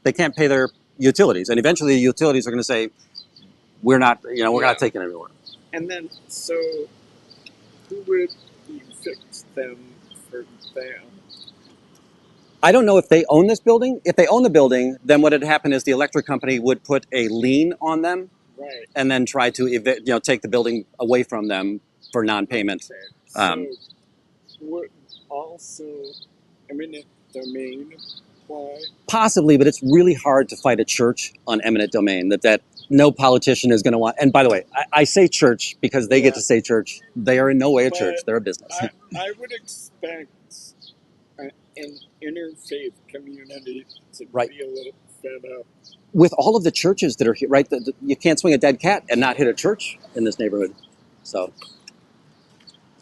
[SPEAKER 1] they can't pay their utilities, and eventually the utilities are going to say, we're not taking it anymore.
[SPEAKER 5] And then, so who would evict them for that?
[SPEAKER 1] I don't know if they own this building. If they own the building, then what had happened is the electric company would put a lien on them,
[SPEAKER 5] Right.
[SPEAKER 1] and then try to take the building away from them for non-payment.
[SPEAKER 5] Okay. So would also eminent domain apply?
[SPEAKER 1] Possibly, but it's really hard to fight a church on eminent domain. That no politician is going to want. And by the way, I say church because they get to say church. They are in no way a church. They're a business.
[SPEAKER 5] I would expect an interfaith community to
[SPEAKER 1] Right.
[SPEAKER 5] be a little fed up.
[SPEAKER 1] With all of the churches that are here, right? You can't swing a dead cat and not hit a church in this neighborhood. So,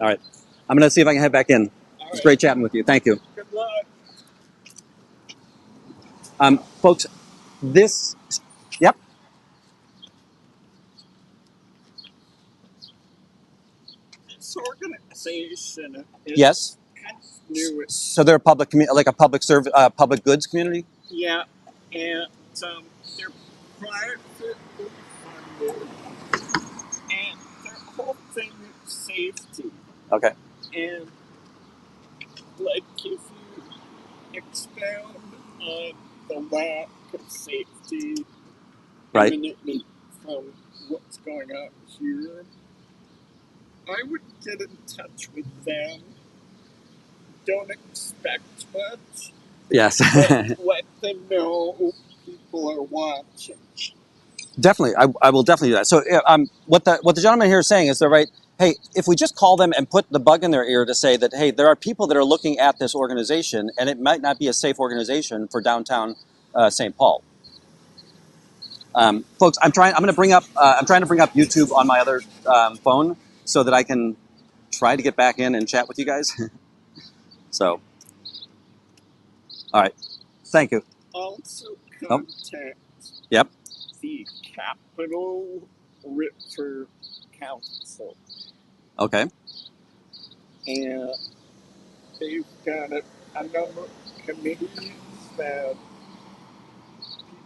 [SPEAKER 1] all right. I'm going to see if I can head back in. It's great chatting with you. Thank you.
[SPEAKER 5] Good luck.
[SPEAKER 1] Folks, this... Yep.
[SPEAKER 5] This organization is
[SPEAKER 1] Yes.
[SPEAKER 5] kind of new.
[SPEAKER 1] So they're a public public goods community?
[SPEAKER 5] Yeah, and they're privately funded, and their whole thing is safety.
[SPEAKER 1] Okay.
[SPEAKER 5] And, like, if you expound on the lack of safety
[SPEAKER 1] Right.
[SPEAKER 5] imminently from what's going on here, I would get in touch with them. Don't expect much.
[SPEAKER 1] Yes.
[SPEAKER 5] Let them know people are watching.
[SPEAKER 1] Definitely, I will definitely do that. So, what the gentleman here is saying is, they're right. Hey, if we just call them and put the bug in their ear to say that, hey, there are people that are looking at this organization, and it might not be a safe organization for downtown St. Paul. Folks, I'm trying to bring up YouTube on my other phone so that I can try to get back in and chat with you guys. So, all right, thank you.
[SPEAKER 5] Also contact
[SPEAKER 1] Yep.
[SPEAKER 5] the Capital River Council.
[SPEAKER 1] Okay.
[SPEAKER 5] And they've got a number of committees that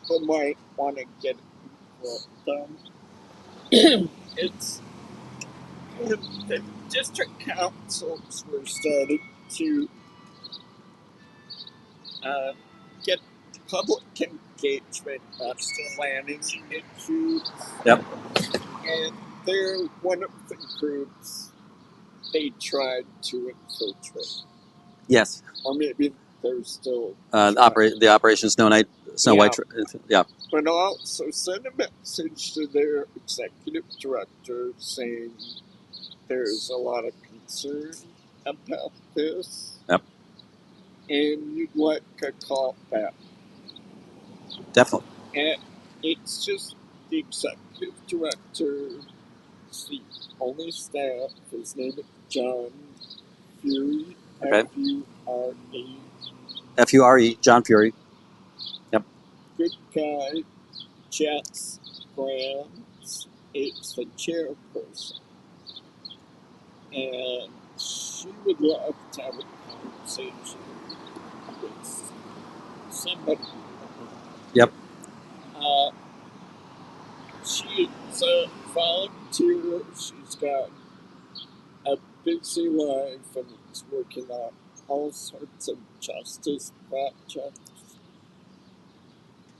[SPEAKER 5] people might want to get involved in. It's the district councils were starting to get public engagement on planning issues.
[SPEAKER 1] Yep.
[SPEAKER 5] And they're one of the groups they tried to infiltrate.
[SPEAKER 1] Yes.
[SPEAKER 5] Or maybe they're still
[SPEAKER 1] the Operation Snow White. Yeah.
[SPEAKER 5] But also send a message to their executive director saying there's a lot of concern about this.
[SPEAKER 1] Yep.
[SPEAKER 5] And you'd like a call back.
[SPEAKER 1] Definitely.
[SPEAKER 5] And it's just the executive director, the only staff. His name is John Fury.
[SPEAKER 1] Okay.
[SPEAKER 5] F-U-R-E.
[SPEAKER 1] F-U-R-E. John Fury. Yep.
[SPEAKER 5] Good guy. Jess Grants is the chairperson. And she would love to have a conversation with somebody.
[SPEAKER 1] Yep.
[SPEAKER 5] She's a volunteer. She's got a busy life and is working on all sorts of justice projects.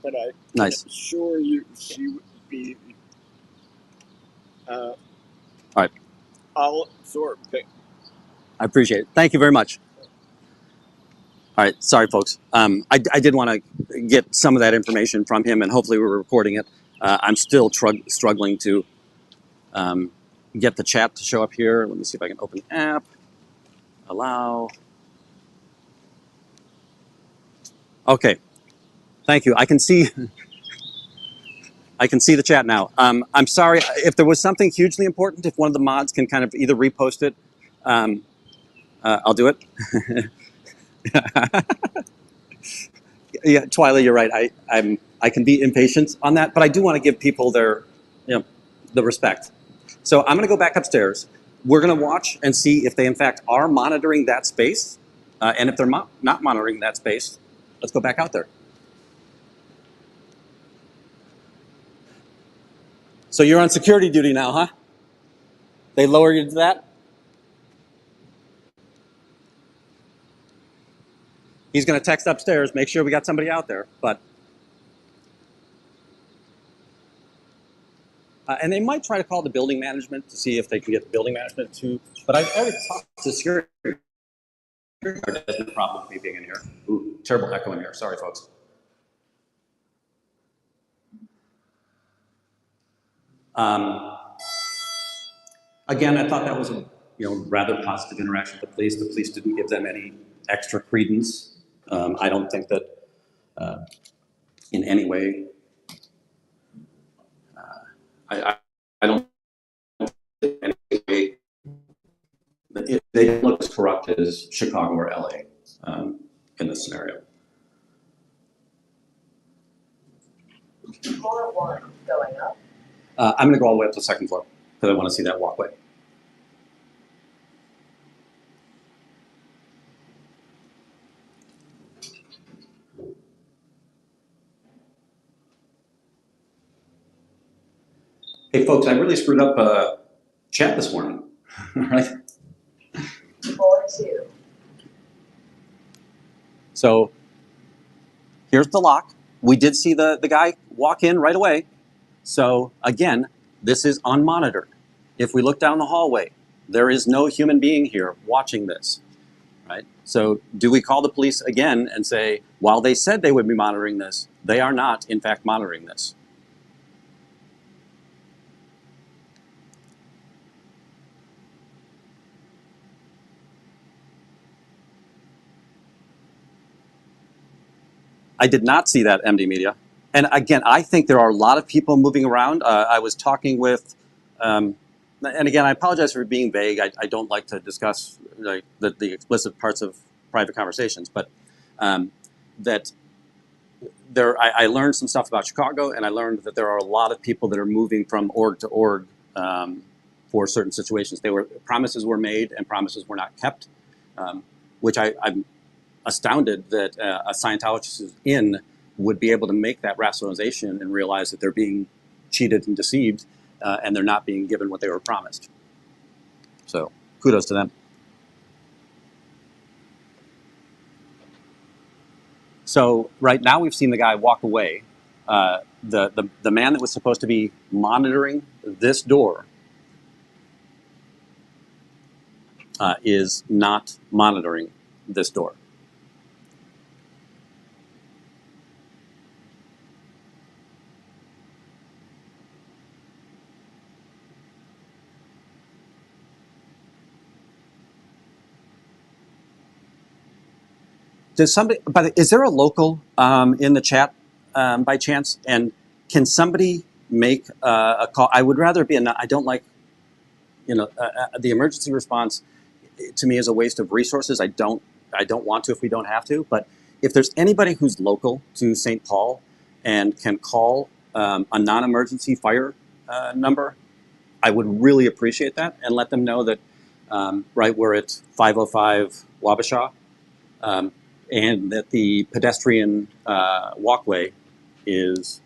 [SPEAKER 5] But I can assure you she would be
[SPEAKER 1] all right.
[SPEAKER 5] all absorbing.
[SPEAKER 1] I appreciate it. Thank you very much. All right, sorry, folks. I did want to get some of that information from him, and hopefully we're recording it. I'm still struggling to get the chat to show up here. Let me see if I can open the app. Allow. Okay, thank you. I can see. I can see the chat now. I'm sorry if there was something hugely important. If one of the mods can kind of either repost it, I'll do it. Yeah, Twyla, you're right. I can be impatient on that, but I do want to give people their, the respect. So I'm going to go back upstairs. We're going to watch and see if they in fact are monitoring that space, and if they're not monitoring that space, let's go back out there. So you're on security duty now, huh? They lower you to that? He's going to text upstairs, make sure we got somebody out there, but. And they might try to call the building management to see if they can get the building management to. But I've already talked to security. There's no problem with me being in here. Ooh, terrible echo in here. Sorry, folks. Again, I thought that was a rather positive interaction with the police. The police didn't give them any extra credence. I don't think that in any way. I don't think in any way that they look as corrupt as Chicago or LA in this scenario.
[SPEAKER 7] Floor 1 going up.
[SPEAKER 1] I'm going to go all the way up to the second floor because I want to see that walkway. Hey, folks, I really screwed up chat this morning. All right.
[SPEAKER 7] Floor 2.
[SPEAKER 1] So here's the lock. We did see the guy walk in right away. So again, this is unmonitored. If we look down the hallway, there is no human being here watching this, right? So do we call the police again and say, while they said they would be monitoring this, they are not, in fact, monitoring this? I did not see that, MD Media. And again, I think there are a lot of people moving around. I was talking with, and again, I apologize for being vague. I don't like to discuss the explicit parts of private conversations, but that I learned some stuff about Chicago, and I learned that there are a lot of people that are moving from org to org for certain situations. Promises were made and promises were not kept, which I'm astounded that a Scientologist who's in would be able to make that rationalization and realize that they're being cheated and deceived, and they're not being given what they were promised. So kudos to them. So right now we've seen the guy walk away. The man that was supposed to be monitoring this door is not monitoring this door. Does somebody? Is there a local in the chat by chance? And can somebody make a call? I would rather be. I don't like, the emergency response. To me, is a waste of resources. I don't want to if we don't have to. But if there's anybody who's local to St. Paul and can call a non-emergency fire number, I would really appreciate that and let them know that we're at 505 Wabasha. And that the pedestrian walkway is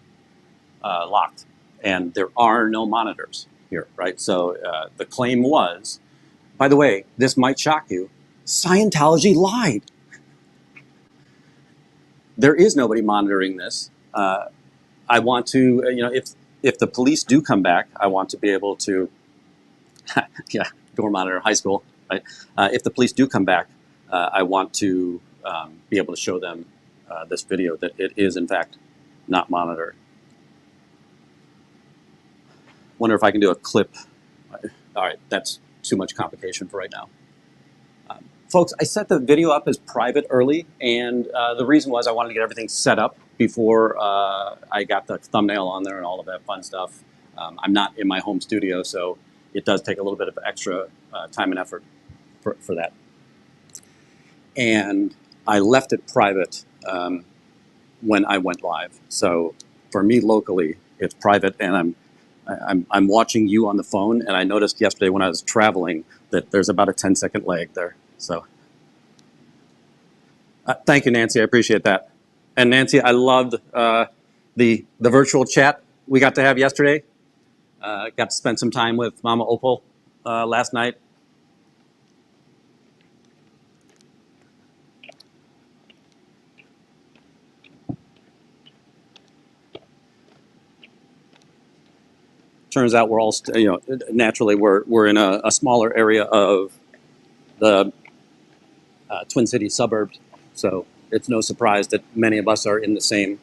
[SPEAKER 1] locked, and there are no monitors here, right? So the claim was, by the way, this might shock you, Scientology lied. There is nobody monitoring this. I want to, if the police do come back, I want to be able to, door monitor high school, right? If the police do come back, I want to be able to show them this video that it is in fact not monitored. Wonder if I can do a clip. All right, that's too much complication for right now. Folks, I set the video up as private early, and the reason was I wanted to get everything set up before I got the thumbnail on there and all of that fun stuff. I'm not in my home studio, so it does take a little bit of extra time and effort for that. And I left it private when I went live. So for me locally, it's private, and I'm watching you on the phone, and I noticed yesterday when I was traveling that there's about a 10-second lag there. So thank you, Nancy. I appreciate that. And Nancy, I loved the virtual chat we got to have yesterday. Got to spend some time with Mama Opal last night. Turns out we're all, naturally we're in a smaller area of the Twin Cities suburbs, so it's no surprise that many of us are in the same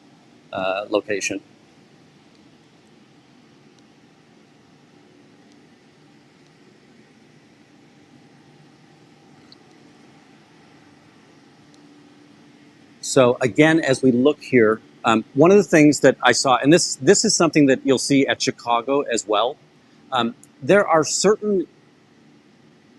[SPEAKER 1] location. So again, as we look here, one of the things that I saw, and this is something that you'll see at Chicago as well, there are certain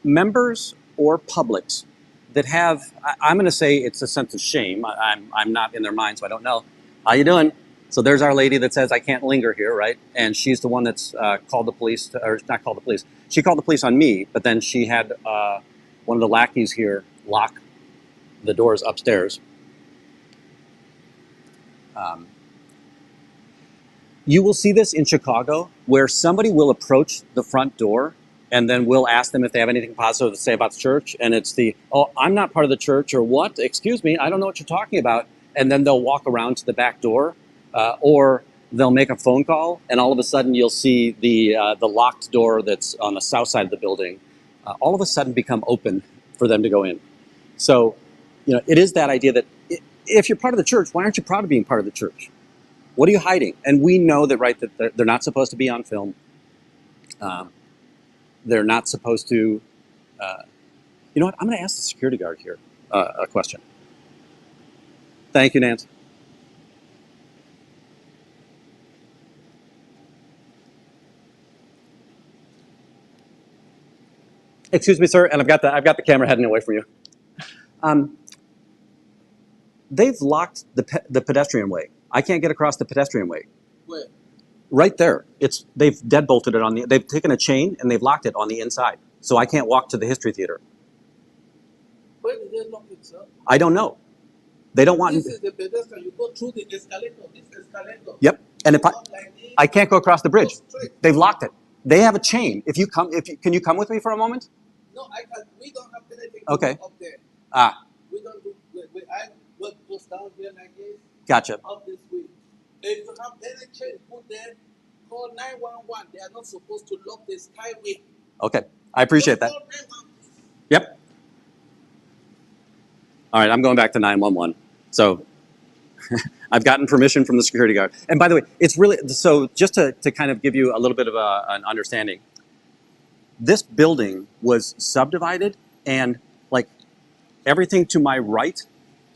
[SPEAKER 1] members or publics that have, I'm going to say it's a sense of shame. I'm not in their mind, so I don't know. How you doing? So there's our lady that says, I can't linger here, right? And she's the one that's called the police, or not called the police. She called the police on me, but then she had one of the lackeys here lock the doors upstairs. You will see this in Chicago, where somebody will approach the front door and then we'll ask them if they have anything positive to say about the church. And it's oh, I'm not part of the church, or what? Excuse me, I don't know what you're talking about. And then they'll walk around to the back door, or they'll make a phone call, and all of a sudden you'll see the locked door that's on the south side of the building all of a sudden become open for them to go in. So, it is that idea that if you're part of the church, why aren't you proud of being part of the church? What are you hiding? And we know that, right, that they're not supposed to be on film. They're not supposed to, you know what, I'm going to ask the security guard here a question. Thank you, Nancy. Excuse me, sir, and I've got the camera heading away from you. They've locked the pedestrian way. I can't get across the pedestrian way.
[SPEAKER 3] Where?
[SPEAKER 1] Right there. They've deadbolted it they've taken a chain and they've locked it on the inside. So I can't walk to the History Theater.
[SPEAKER 3] Where did they lock it, sir?
[SPEAKER 1] I don't know. They don't want.
[SPEAKER 3] This is the pedestrian. You go through the escalator. This escalator.
[SPEAKER 1] Yep. And if
[SPEAKER 3] like
[SPEAKER 1] I can't go across the bridge. They've locked it. They have a chain. Can you come with me for a moment?
[SPEAKER 3] No, I can't. We don't have anything
[SPEAKER 1] Okay.
[SPEAKER 3] up there. We don't do. I work goes down here like this.
[SPEAKER 1] Gotcha.
[SPEAKER 3] Up this way. If you have any chain put there, call 911. They are not supposed to lock the skyway.
[SPEAKER 1] Okay. I appreciate that.
[SPEAKER 3] Call 911.
[SPEAKER 1] Yep. All right, I'm going back to 911. So I've gotten permission from the security guard. And by the way, it's really, so just to kind of give you a little bit of an understanding, this building was subdivided, and like everything to my right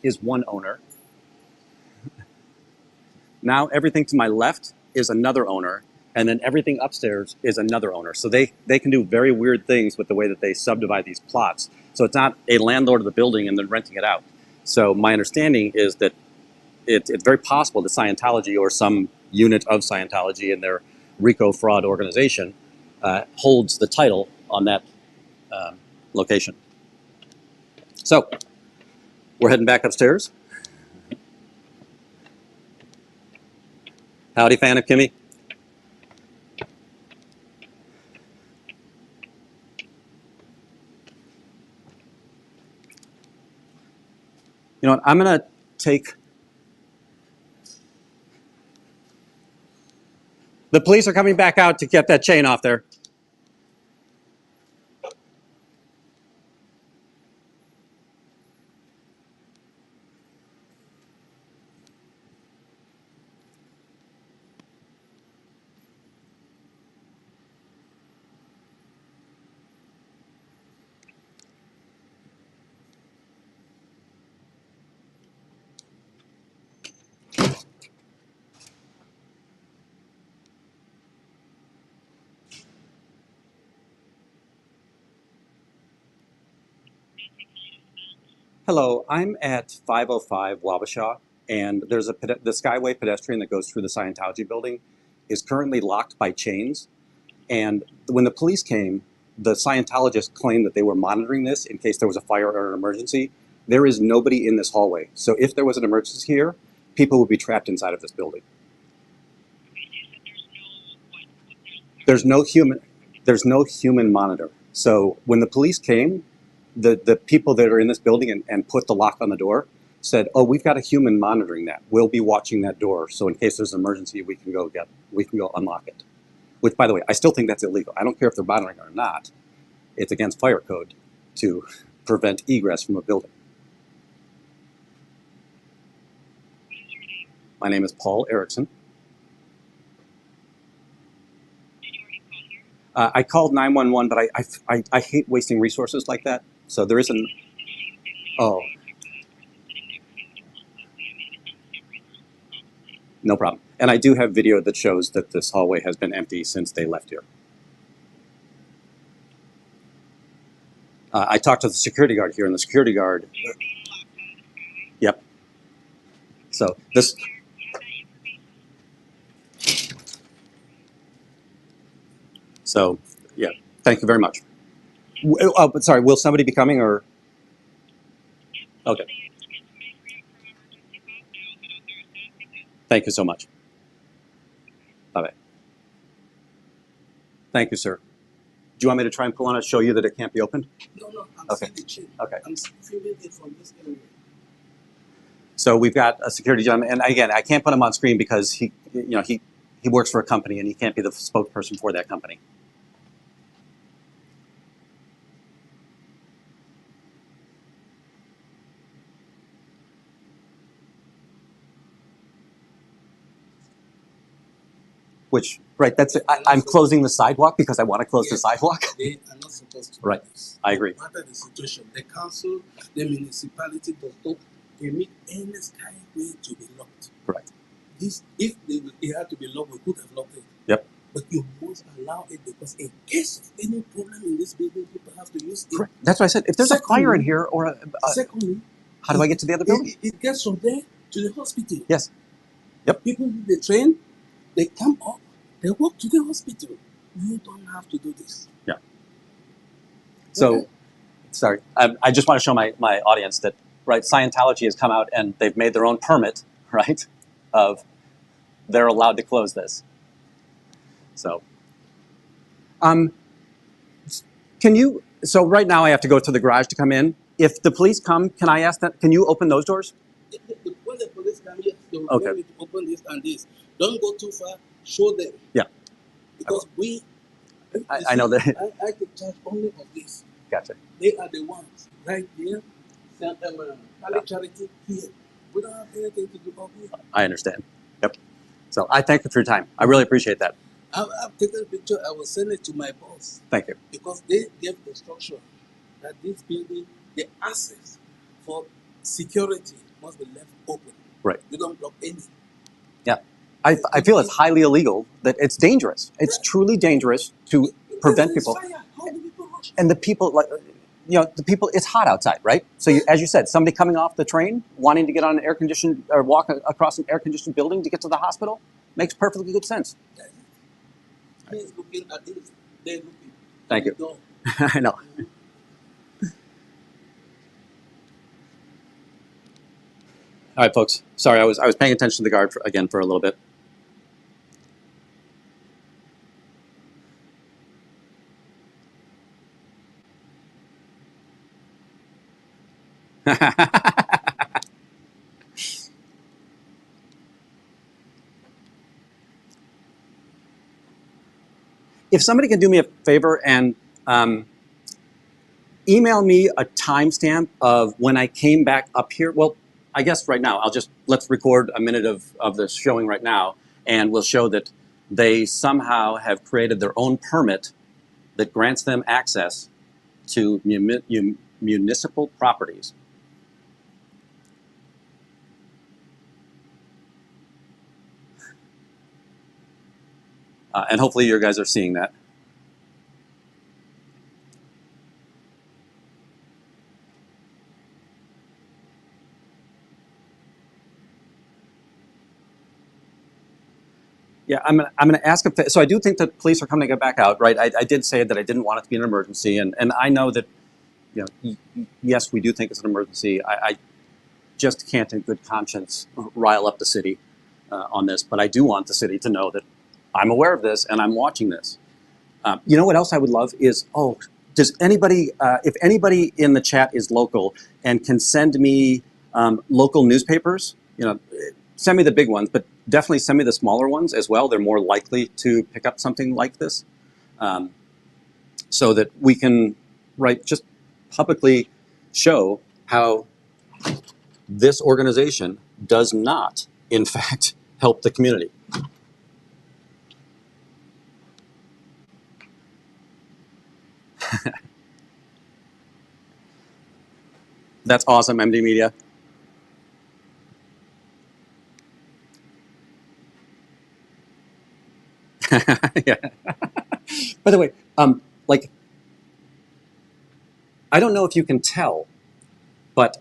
[SPEAKER 1] is one owner. Now everything to my left is another owner, and then everything upstairs is another owner. So they can do very weird things with the way that they subdivide these plots. So it's not a landlord of the building and then renting it out. So my understanding is that it's very possible that Scientology, or some unit of Scientology in their RICO fraud organization, holds the title on that location. So we're heading back upstairs. Howdy, fan of Kimmy. You know what, I'm going to take... The police are coming back out to get that chain off there. Hello, I'm at 505 Wabasha, and there's the Skyway pedestrian that goes through the Scientology building is currently locked by chains. And when the police came, the Scientologists claimed that they were monitoring this in case there was a fire or an emergency. There is nobody in this hallway. So if there was an emergency here, people would be trapped inside of this building. There's no human monitor. So when the police came, the people that are in this building and put the lock on the door said, "Oh, we've got a human monitoring that. We'll be watching that door. So in case there's an emergency, we can go unlock it." Which, by the way, I still think that's illegal. I don't care if they're monitoring it or not. It's against fire code to prevent egress from a building. My name is Paul Erickson. I called 911, but I hate wasting resources like that. So there isn't. Oh, no problem. And I do have video that shows that this hallway has been empty since they left here. I talked to the security guard here, and the security guard. Yep. So this. So yeah, thank you very much. But sorry, will somebody be coming or? Okay. Thank you so much. Bye bye. Thank you, sir. Do you want me to try and pull on it, show you that it can't be opened?
[SPEAKER 3] No, I'm
[SPEAKER 1] Okay.
[SPEAKER 3] seeing the chain.
[SPEAKER 1] Okay.
[SPEAKER 3] I'm feeling it from this area.
[SPEAKER 1] So we've got a security gentleman, and again, I can't put him on screen because he works for a company and he can't be the spokesperson for that company. Which, right, that's it. I'm closing the sidewalk because I want to close the sidewalk.
[SPEAKER 3] They are not supposed to do
[SPEAKER 1] Right.
[SPEAKER 3] this.
[SPEAKER 1] I agree.
[SPEAKER 3] No matter the situation, the council, the municipality does not permit any skyway to be locked.
[SPEAKER 1] Correct.
[SPEAKER 3] This, if it had to be locked, we could have locked it.
[SPEAKER 1] Yep.
[SPEAKER 3] But you must allow it because in case of any problem in this building, people have to use it.
[SPEAKER 1] Correct. That's what I said. If there's a fire in here or
[SPEAKER 3] Secondly,
[SPEAKER 1] how do I get to the other building?
[SPEAKER 3] it gets from there to the hospital.
[SPEAKER 1] Yes. Yep.
[SPEAKER 3] People in the train, they come up, they walk to the hospital. You don't have to do this.
[SPEAKER 1] Yeah. So,
[SPEAKER 3] Okay.
[SPEAKER 1] sorry, I just want to show my audience that, right, Scientology has come out and they've made their own permit, right, of they're allowed to close this. So, so right now I have to go to the garage to come in. If the police come, can I ask that, can you open those doors?
[SPEAKER 3] When the police come here, they will
[SPEAKER 1] Okay.
[SPEAKER 3] tell me to open this and this. Don't go too far, show them.
[SPEAKER 1] Yeah.
[SPEAKER 3] Because
[SPEAKER 1] I know that.
[SPEAKER 3] I take charge only of this.
[SPEAKER 1] Gotcha.
[SPEAKER 3] They are the ones right here. Kali Charity here. We don't have anything to do about here.
[SPEAKER 1] I understand. Yep. So I thank you for your time. I really appreciate that.
[SPEAKER 3] I've taken a picture. I will send it to my boss.
[SPEAKER 1] Thank you.
[SPEAKER 3] Because they gave the instruction that this building, the access for security must be left open.
[SPEAKER 1] Right.
[SPEAKER 3] You don't block any.
[SPEAKER 1] Yeah. I feel it's highly illegal, that it's dangerous. It's truly dangerous to prevent people.
[SPEAKER 3] Fire. How do people rush?
[SPEAKER 1] And the people, it's hot outside, right? So as you said, somebody coming off the train, wanting to get on an air conditioned, or walk across an air conditioned building to get to the hospital, makes perfectly good sense.
[SPEAKER 3] He's looking at this. They're looking.
[SPEAKER 1] Thank you.
[SPEAKER 3] Go.
[SPEAKER 1] I know. All right, folks. Sorry, I was paying attention to the guard again for a little bit. If somebody can do me a favor and email me a timestamp of when I came back up here. Well, I guess right now, let's record a minute of the showing right now, and we'll show that they somehow have created their own permit that grants them access to municipal properties. And hopefully you guys are seeing that. Yeah, I'm gonna ask if so. I do think that police are coming to get back out, right? I did say that I didn't want it to be an emergency, and I know that, yes, we do think it's an emergency. I just can't, in good conscience, rile up the city on this. But I do want the city to know that I'm aware of this and I'm watching this. You know what else I would love is, does anybody, if anybody in the chat is local and can send me local newspapers, send me the big ones, but definitely send me the smaller ones as well. They're more likely to pick up something like this, so that we can, just publicly show how this organization does not, in fact, help the community. That's awesome, MD Media. Yeah. By the way, I don't know if you can tell, but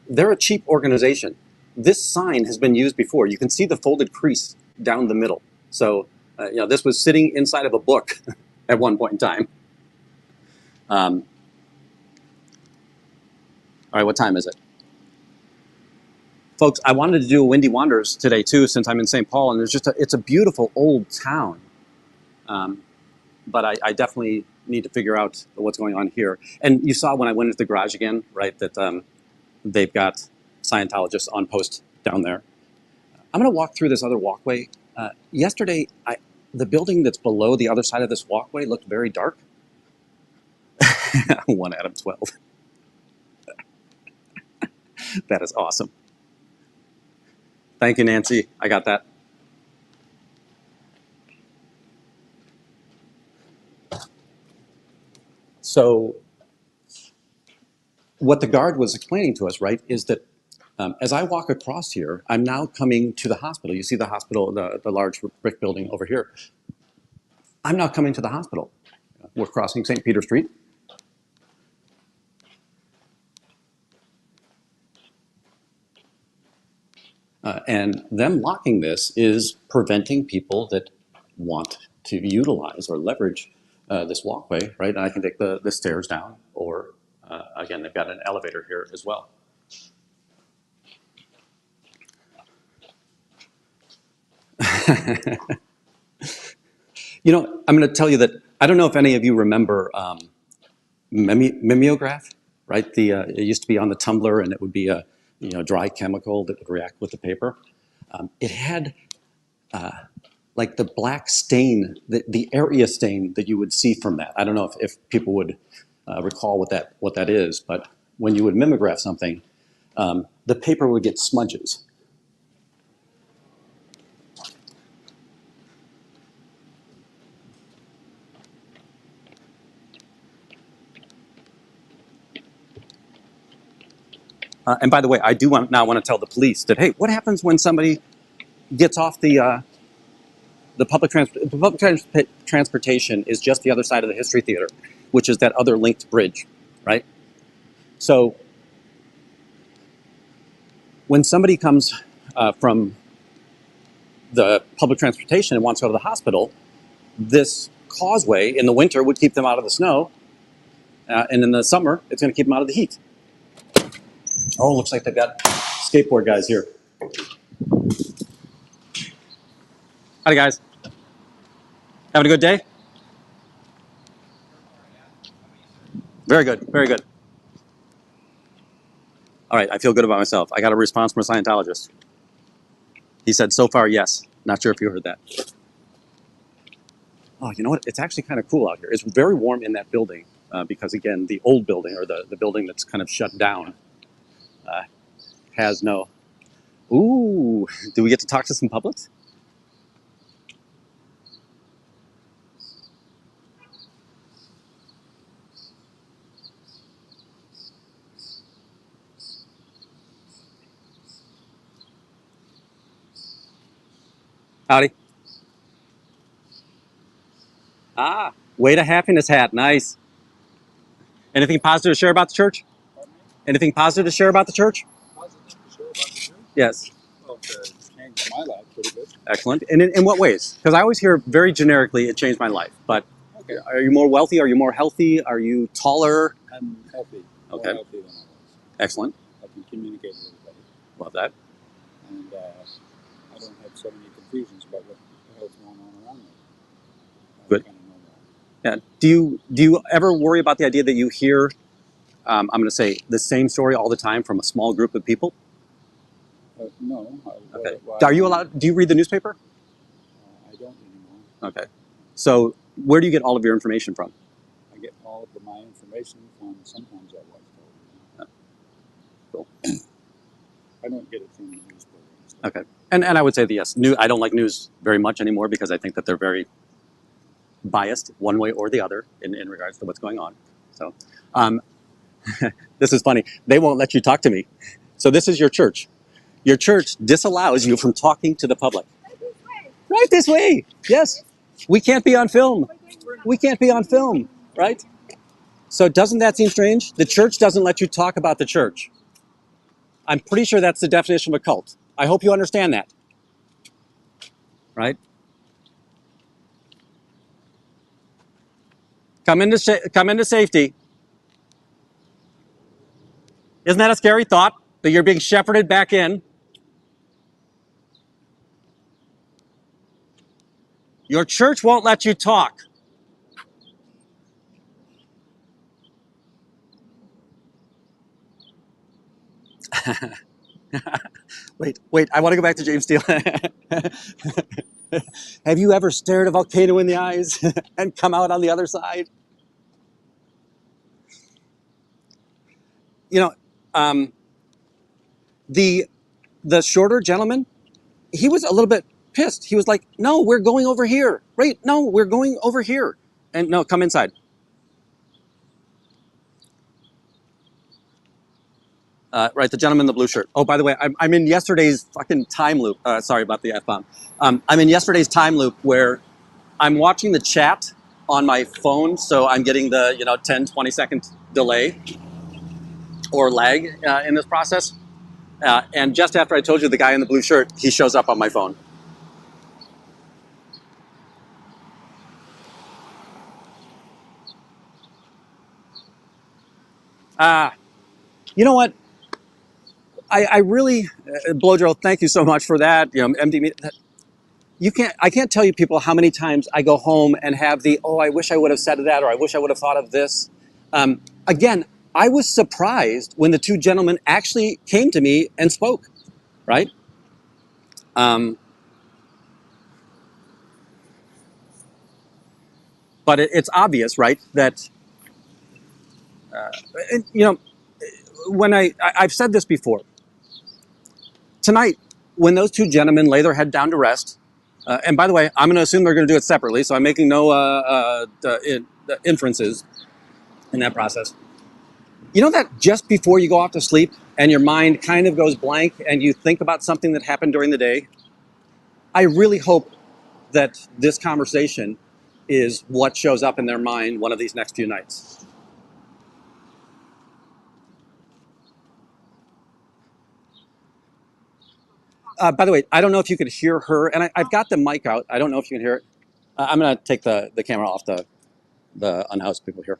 [SPEAKER 1] they're a cheap organization. This sign has been used before. You can see the folded crease down the middle. So, this was sitting inside of a book at one point in time. All right, what time is it? Folks, I wanted to do a Windy Wanders today too, since I'm in St. Paul, and it's a beautiful old town. But I definitely need to figure out what's going on here. And you saw when I went into the garage again, right, that they've got Scientologists on post down there. I'm going to walk through this other walkway. Yesterday, the building that's below the other side of this walkway looked very dark. 1 Adam 12. That is awesome. Thank you, Nancy. I got that. So what the guard was explaining to us, right, is that as I walk across here, I'm now coming to the hospital. You see the hospital, the large brick building over here. I'm now coming to the hospital. We're crossing St. Peter Street. And them locking this is preventing people that want to utilize or leverage this walkway, right? And I can take the stairs down, or again, they've got an elevator here as well. I'm going to tell you that I don't know if any of you remember mimeograph, right? It used to be on the tumbler, and it would be a dry chemical that would react with the paper. It had like the black stain, the area stain that you would see from that. I don't know if people would recall what that is, but when you would mimeograph something, the paper would get smudges. And by the way, I do now want to tell the police that, hey, what happens when somebody gets off the public transportation is just the other side of the History Theater, which is that other linked bridge, right? So when somebody comes from the public transportation and wants to go to the hospital, this causeway in the winter would keep them out of the snow, and in the summer, it's going to keep them out of the heat. Oh, looks like they've got skateboard guys here. Howdy, guys. Having a good day? Very good, very good. All right, I feel good about myself. I got a response from a Scientologist. He said, so far, yes. Not sure if you heard that. Oh, you know what? It's actually kind of cool out here. It's very warm in that building because, again, the old building, or the building that's kind of shut down, has no... Ooh, do we get to talk to some Publix? Howdy. Ah, Way to Happiness hat. Nice. Anything positive to share about the church? Anything positive to share about the church?
[SPEAKER 3] Positive to share about the church?
[SPEAKER 1] Yes.
[SPEAKER 3] Well, the change in my life pretty good.
[SPEAKER 1] Excellent. And in what ways? Because I always hear very generically, it changed my life. But
[SPEAKER 3] Okay.
[SPEAKER 1] are you more wealthy? Are you more healthy? Are you taller?
[SPEAKER 3] I'm healthy.
[SPEAKER 1] Okay.
[SPEAKER 3] More healthy than I was.
[SPEAKER 1] Excellent.
[SPEAKER 3] I can communicate with everybody.
[SPEAKER 1] Love that.
[SPEAKER 3] And I don't have so many confusions about what the hell's going on around me.
[SPEAKER 1] Good.
[SPEAKER 3] Kind of normal.
[SPEAKER 1] Yeah. Do you ever worry about the idea that you hear, I'm going to say, the same story all the time from a small group of people?
[SPEAKER 3] No.
[SPEAKER 1] Okay. Are you allowed? Do you read the newspaper?
[SPEAKER 3] I don't anymore.
[SPEAKER 1] Okay. So where do you get all of your information from?
[SPEAKER 3] I get all of my information from sometimes I watch television.
[SPEAKER 1] Cool.
[SPEAKER 3] I don't get it from the newspaper.
[SPEAKER 1] Okay. And I would say that yes, I don't like news very much anymore because I think that they're very biased one way or the other in regards to what's going on. So this is funny. They won't let you talk to me. So this is your church. Your church disallows you from talking to the public. Right this way. Yes. We can't be on film. We can't be on film, right? So doesn't that seem strange? The church doesn't let you talk about the church. I'm pretty sure that's the definition of a cult. I hope you understand that. Right? Come into safety. Isn't that a scary thought that you're being shepherded back in? Your church won't let you talk. Wait, I want to go back to James Steele. Have you ever stared a volcano in the eyes and come out on the other side? You know, the shorter gentleman, he was a little bit pissed. He was like, "No, we're going over here. Right? No, we're going over here." And no, come inside. Right, the gentleman in the blue shirt. Oh, by the way, I'm in yesterday's fucking time loop. Sorry about the F-bomb. I'm in yesterday's time loop where I'm watching the chat on my phone, so I'm getting the 10, 20-second delay or lag in this process. And just after I told you the guy in the blue shirt, he shows up on my phone. You know what? I really, Blowdrill, thank you so much for that. MD, I can't tell you people how many times I go home and have I wish I would have said that, or I wish I would have thought of this. Again, I was surprised when the two gentlemen actually came to me and spoke, right? But it's obvious, right, that, when I've said this before, tonight, when those two gentlemen lay their head down to rest, and by the way, I'm going to assume they're going to do it separately, so I'm making no inferences in that process. You know that just before you go off to sleep and your mind kind of goes blank and you think about something that happened during the day? I really hope that this conversation is what shows up in their mind one of these next few nights. By the way, I don't know if you could hear her, and I've got the mic out. I don't know if you can hear it. I'm going to take the camera off the unhoused people here.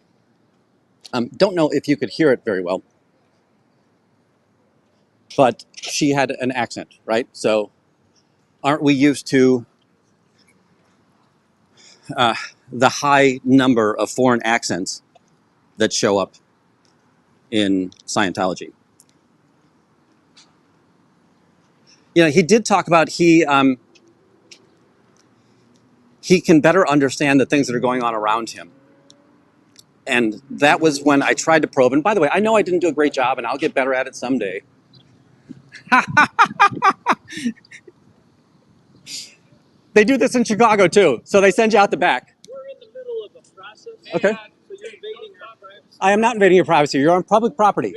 [SPEAKER 1] Don't know if you could hear it very well, but she had an accent, right? So aren't we used to the high number of foreign accents that show up in Scientology? He did talk about he can better understand the things that are going on around him. And that was when I tried to probe. And by the way, I know I didn't do a great job, and I'll get better at it someday. They do this in Chicago, too. So they send you out the back.
[SPEAKER 3] We're in the middle of a process.
[SPEAKER 1] Okay.
[SPEAKER 3] So you're invading our privacy.
[SPEAKER 1] I am not invading your privacy. You're on public property.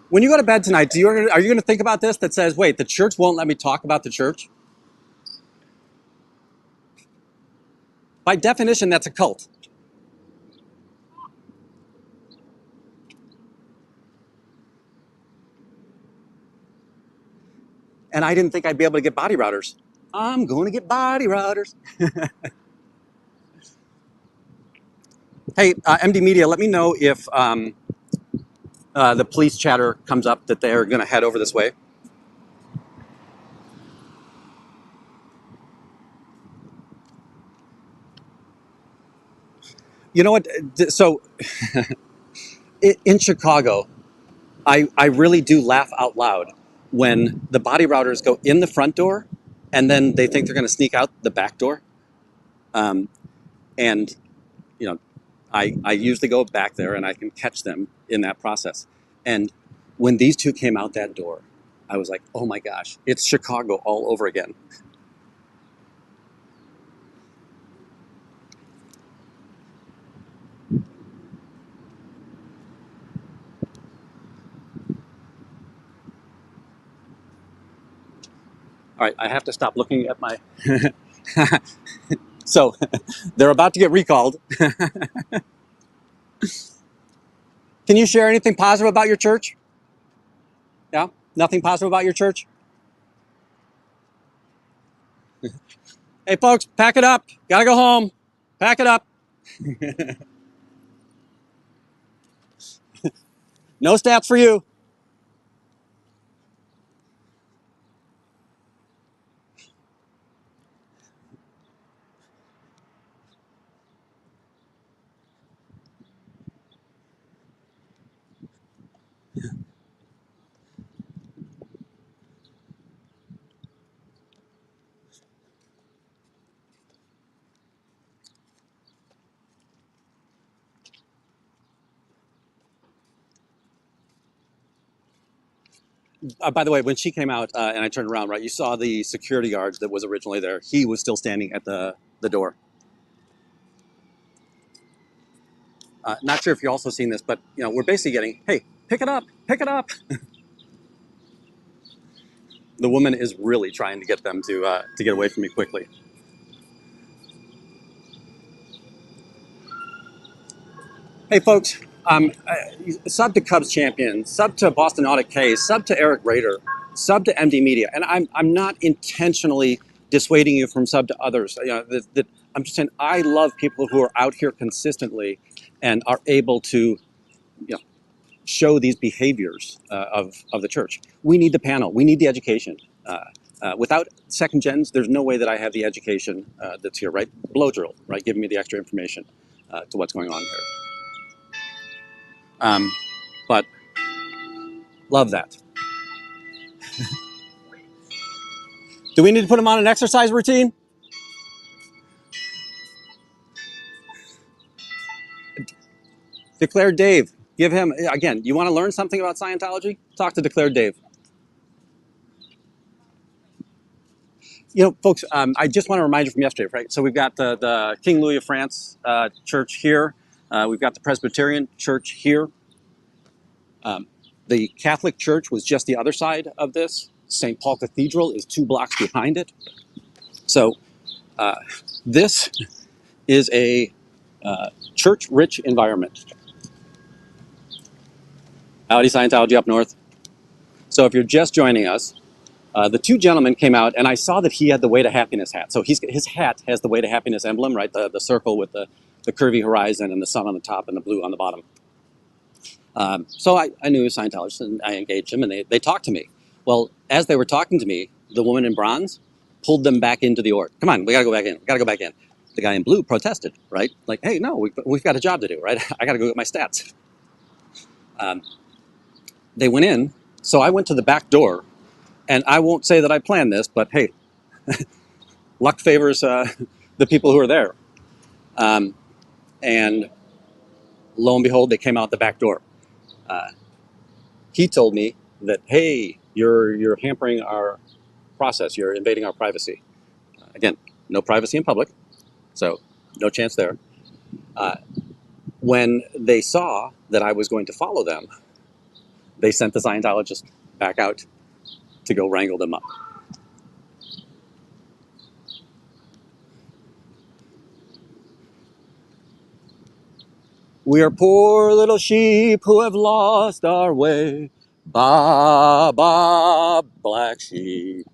[SPEAKER 1] When you go to bed tonight, are you going to think about this that says, wait, the church won't let me talk about the church? By definition, that's a cult. and I didn't think I'd be able to get body routers. I'm going to get body routers. Hey, MD Media, let me know if the police chatter comes up that they're going to head over this way. You know what? So in Chicago, I really do laugh out loud when the body routers go in the front door and then they think they're going to sneak out the back door. Um, and, you know, I usually go back there and I can catch them in that process. And when these two came out that door, I was like, oh my gosh, it's Chicago all over again. All right, I have to stop looking at my... So they're about to get recalled. Can you share anything positive about your church? Yeah? Nothing positive about your church? Hey folks, pack it up. Gotta go home. Pack it up. No stats for you. By the way, when she came out and I turned around, right, you saw the security guard that was originally there. He was still standing at the door. Not sure if you've also seen this, but you know, we're basically getting, hey, pick it up, pick it up. The woman is really trying to get them to get away from me quickly. Hey, folks, sub to Cubs Champion, sub to Boston Audit K, sub to Eric Rader, sub to MD Media. And I'm not intentionally dissuading you from sub to others. You know, I'm just saying I love people who are out here consistently and are able to, you know, show these behaviors of the church. We need the panel. We need the education. Without second gens, there's no way that I have the education that's here, right? Blow drill, right? Giving me the extra information to what's going on here. But love that. Do we need to put him on an exercise routine? Declared Dave. Give him, again, you want to learn something about Scientology? Talk to Declared Dave. You know, folks, I just want to remind you from yesterday, right? So we've got the King Louis of France church here. We've got the Presbyterian church here. The Catholic church was just the other side of this. St. Paul Cathedral is 2 blocks behind it. So this is a church-rich environment. Howdy, Scientology up north. So if you're just joining us, the two gentlemen came out, and I saw that he had the Way to Happiness hat. So his hat has the Way to Happiness emblem, right? The circle with the curvy horizon and the sun on the top and the blue on the bottom. So I knew he was a Scientologist, and I engaged him, and they talked to me. Well, as they were talking to me, the woman in bronze pulled them back into the org. Come on, we got to go back in. We got to go back in. The guy in blue protested, right? Like, hey, no, we've got a job to do, right? I got to go get my stats. They went in, so I went to the back door, and I won't say that I planned this, but hey, luck favors the people who are there. And lo and behold, they came out the back door. He told me that, hey, you're hampering our process. You're invading our privacy. Again, no privacy in public, so no chance there. When they saw that I was going to follow them, they sent the Scientologist back out to go wrangle them up. We are poor little sheep who have lost our way. Ba, ba, blank. black sheep.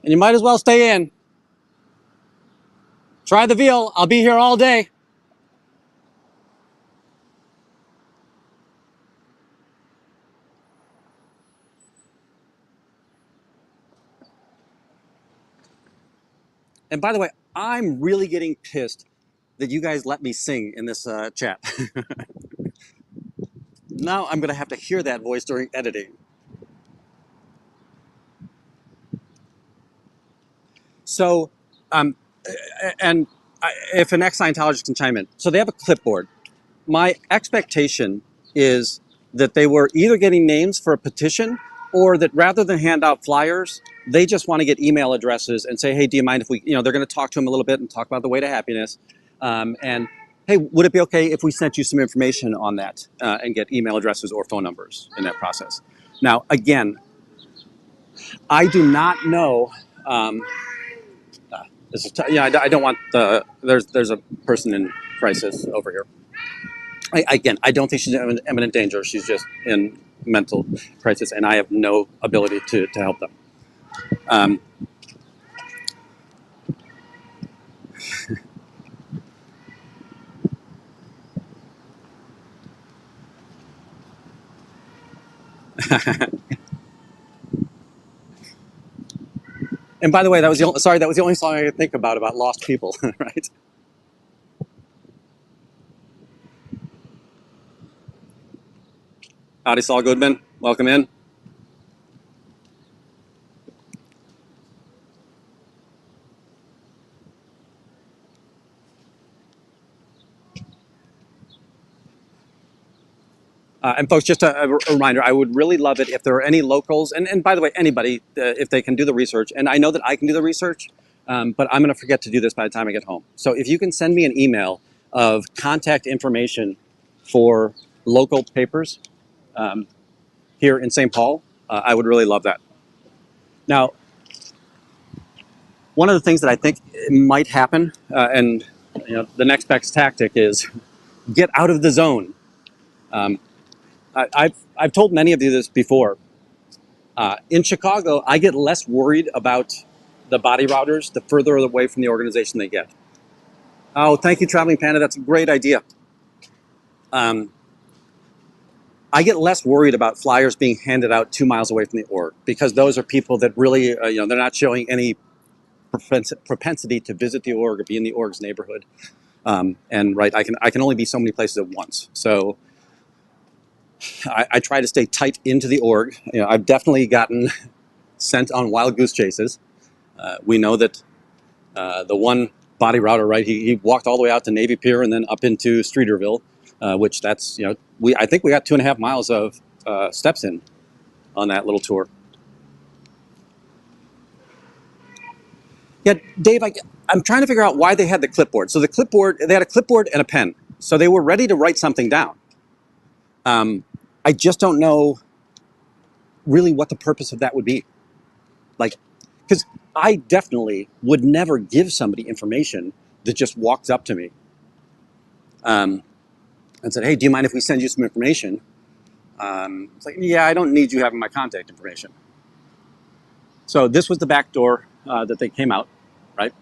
[SPEAKER 1] And you might as well stay in. Try the veal. I'll be here all day. And by the way, I'm really getting pissed that you guys let me sing in this chat. Now I'm going to have to hear that voice during editing. So, and if an ex-Scientologist can chime in. So they have a clipboard. My expectation is that they were either getting names for a petition or that rather than hand out flyers, they just want to get email addresses and say, hey, do you mind if we, they're going to talk to them a little bit and talk about the way to happiness. And hey, would it be okay if we sent you some information on that and get email addresses or phone numbers in that process? Now, again, I do not know. I don't want the. There's a person in crisis over here. I don't think she's in imminent danger. She's just in mental crisis, and I have no ability to help them. And by the way, that was the only song I could think about lost people, right? Howdy, Saul Goodman. Welcome in. And folks, just a reminder, I would really love it if there are any locals, and by the way, anybody, if they can do the research, and I know that I can do the research, but I'm going to forget to do this by the time I get home. So if you can send me an email of contact information for local papers here in St. Paul, I would really love that. Now, one of the things that I think might happen, and the next best tactic is get out of the zone. I've told many of you this before. In Chicago, I get less worried about the body routers the further away from the organization they get. Oh, thank you, Traveling Panda. That's a great idea. I get less worried about flyers being handed out 2 miles away from the org because those are people that really, they're not showing any propensity to visit the org or be in the org's neighborhood. And right, I can only be so many places at once. So I try to stay tight into the org. I've definitely gotten sent on wild goose chases. We know that the one body router, right, he walked all the way out to Navy Pier and then up into Streeterville, which that's, I think we got 2.5 miles of steps in on that little tour. Yeah, Dave, I'm trying to figure out why they had the clipboard. So they had a clipboard and a pen. So they were ready to write something down. I just don't know really what the purpose of that would be. Because I definitely would never give somebody information that just walked up to me and said, hey, do you mind if we send you some information? It's like, yeah, I don't need you having my contact information. So this was the back door that they came out, right?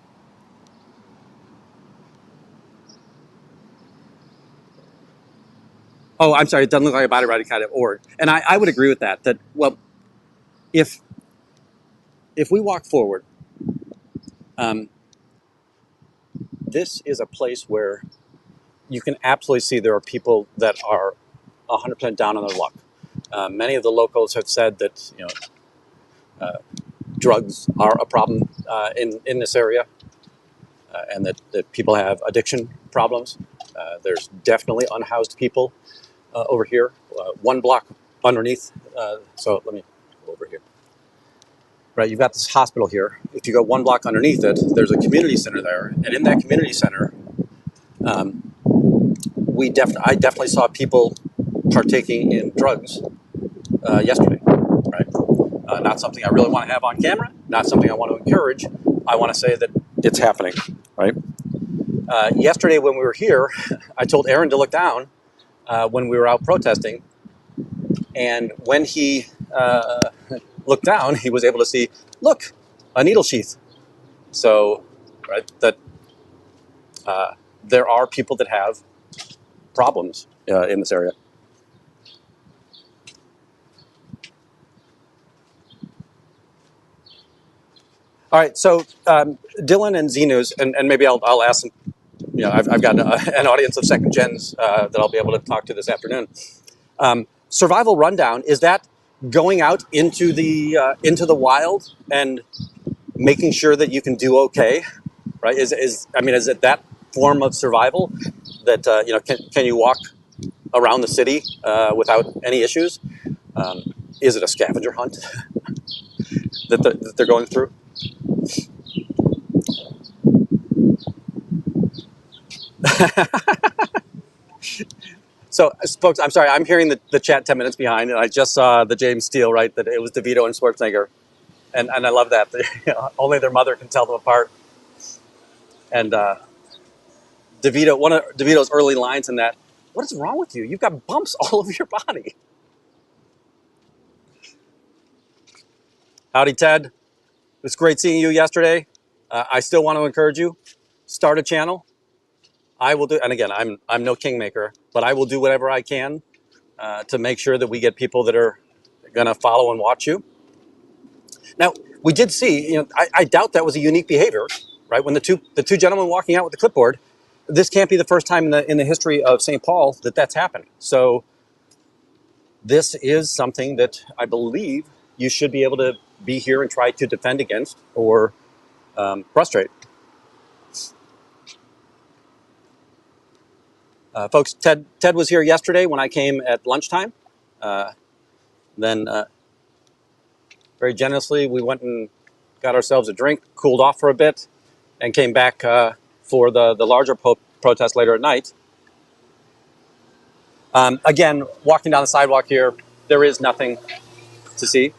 [SPEAKER 1] Oh, I'm sorry, it doesn't look like a body routing kind of org. And I would agree with that, well, if we walk forward, this is a place where you can absolutely see there are people that are 100% down on their luck. Many of the locals have said that drugs are a problem in this area, and that people have addiction problems. There's definitely unhoused people over here. One block underneath. So let me go over here. Right, you've got this hospital here. If you go one block underneath it, there's a community center there, and in that community center, I definitely saw people partaking in drugs yesterday. Right, not something I really want to have on camera, not something I want to encourage, I want to say that it's happening, right? Yesterday when we were here, I told Aaron to look down when we were out protesting, and when he looked down, he was able to see, look, a needle sheath. So, right, that there are people that have problems in this area. All right, so Dylan and Z News, and maybe I'll ask them. I've got an audience of second gens that I'll be able to talk to this afternoon. Survival rundown, is that going out into the wild and making sure that you can do okay, right? Is it that form of survival that can you walk around the city without any issues? Is it a scavenger hunt that they're going through? So, folks, I'm sorry, I'm hearing the chat 10 minutes behind, and I just saw the James Steele, right, that it was DeVito and Schwarzenegger, and I love that. Only their mother can tell them apart. And DeVito, one of DeVito's early lines in that, what is wrong with you? You've got bumps all over your body. Howdy, Ted. It was great seeing you yesterday. I still want to encourage you, start a channel. I will do, and again, I'm no kingmaker, but I will do whatever I can to make sure that we get people that are going to follow and watch you. Now, we did see, I doubt that was a unique behavior, right? When the two gentlemen walking out with the clipboard, this can't be the first time in the history of St. Paul that that's happened. So this is something that I believe you should be able to be here and try to defend against or frustrate. Folks, Ted was here yesterday when I came at lunchtime. Then very generously, we went and got ourselves a drink, cooled off for a bit, and came back for the larger protest later at night. Again, walking down the sidewalk here, there is nothing to see.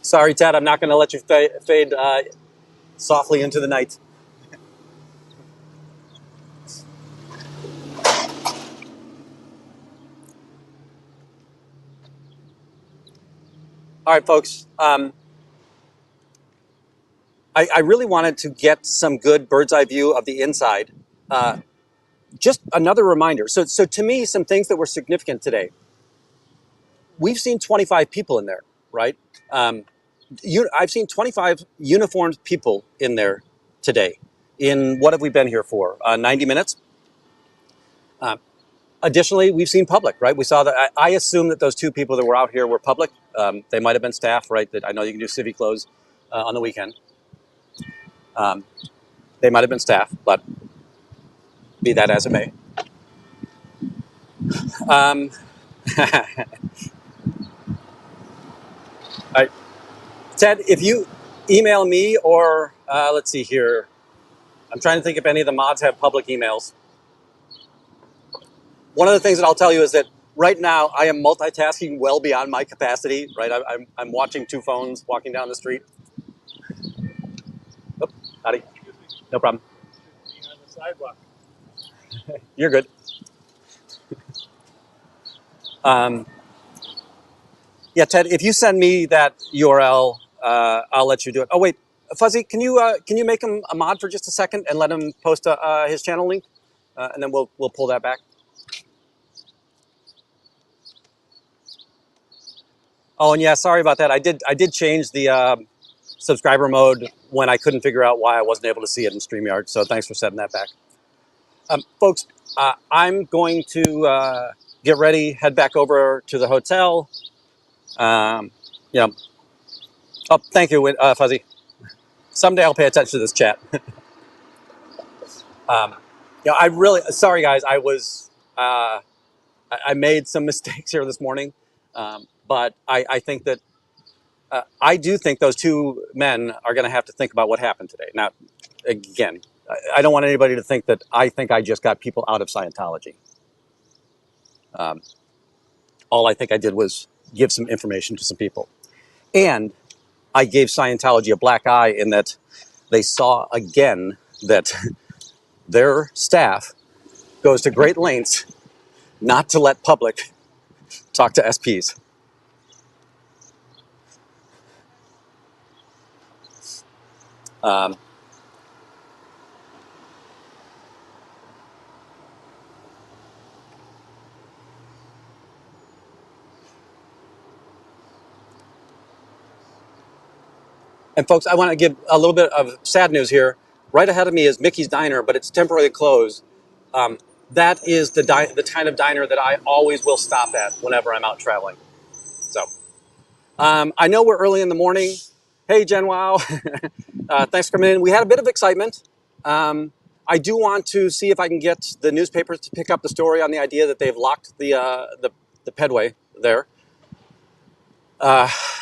[SPEAKER 1] Sorry, Ted, I'm not going to let you fade softly into the night. All right, folks. I really wanted to get some good bird's eye view of the inside. Just another reminder. So to me, some things that were significant today. We've seen 25 people in there, right? I've seen 25 uniformed people in there today. In what have we been here for? 90 minutes? Additionally, we've seen public, right? We saw that. I assume that those two people that were out here were public. They might have been staff, right? That I know you can do civvy clothes on the weekend. They might have been staff, but be that as it may. All right. Ted, if you email me or let's see here. I'm trying to think if any of the mods have public emails. One of the things that I'll tell you is that right now I am multitasking well beyond my capacity, right? I'm watching two phones, walking down the street. Oh, howdy. No problem.
[SPEAKER 6] On the sidewalk.
[SPEAKER 1] You're good. Yeah, Ted, if you send me that URL, I'll let you do it. Oh, wait, Fuzzy, can you make him a mod for just a second and let him post his channel link, and then we'll pull that back. Oh, and yeah, sorry about that. I did change the subscriber mode when I couldn't figure out why I wasn't able to see it in StreamYard. So thanks for setting that back, folks. I'm going to get ready, head back over to the hotel. You know, oh, thank you, Fuzzy. Someday I'll pay attention to this chat. I really, sorry guys, I made some mistakes here this morning, but I think that I do think those two men are going to have to think about what happened today. Now, again, I don't want anybody to think that I think I just got people out of Scientology. All I think I did was give some information to some people. And I gave Scientology a black eye in that they saw again that their staff goes to great lengths not to let public talk to SPs. Um, and folks, I want to give a little bit of sad news here. Right ahead of me is Mickey's Diner, but it's temporarily closed. Um, that is the kind of diner that I always will stop at whenever I'm out traveling. So I know we're early in the morning. Hey, Jen Wow. Thanks for coming in. We had a bit of excitement. I do want to see if I can get the newspapers to pick up the story on the idea that they've locked the pedway there.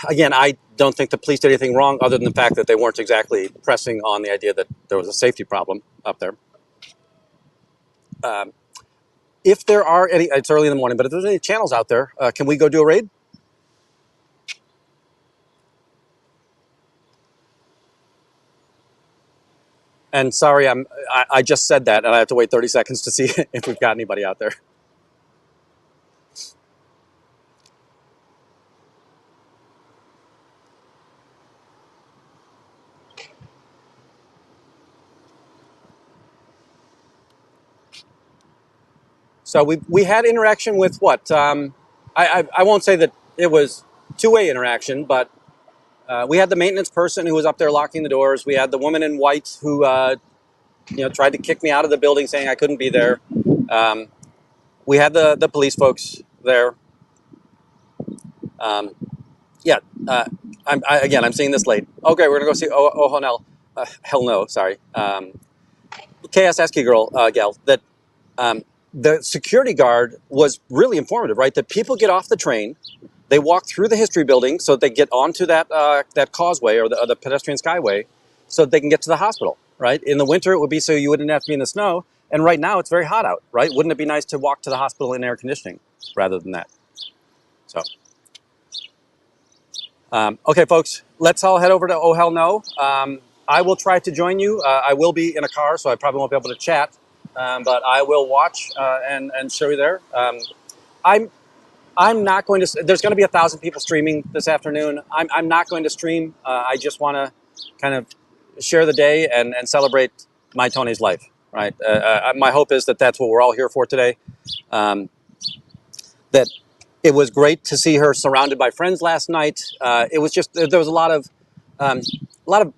[SPEAKER 1] Again, I don't think the police did anything wrong other than the fact that they weren't exactly pressing on the idea that there was a safety problem up there. If there are any, it's early in the morning, but if there's any channels out there, can we go do a raid? And sorry, I just said that, and I have to wait 30 seconds to see if we've got anybody out there. So we had interaction with what? I won't say that it was two-way interaction, but we had the maintenance person who was up there locking the doors. We had the woman in white who tried to kick me out of the building, saying I couldn't be there. We had the police folks there. Yeah. I'm seeing this late. Okay, we're gonna go see Oh Hell, hell no, sorry. KS Esky girl gal that. The security guard was really informative, right? That people get off the train, they walk through the history building so they get onto that causeway or the pedestrian skyway so they can get to the hospital, right? In the winter, it would be so you wouldn't have to be in the snow. And right now, it's very hot out, right? Wouldn't it be nice to walk to the hospital in air conditioning rather than that? So, okay, folks, let's all head over to Oh Hell No. I will try to join you. I will be in a car, so I probably won't be able to chat. But I will watch and show you there. I'm not going to. There's going to be 1,000 people streaming this afternoon. I'm not going to stream. I just want to kind of share the day and celebrate my Tony's life. Right. My hope is that that's what we're all here for today. That it was great to see her surrounded by friends last night. It was just there was a lot of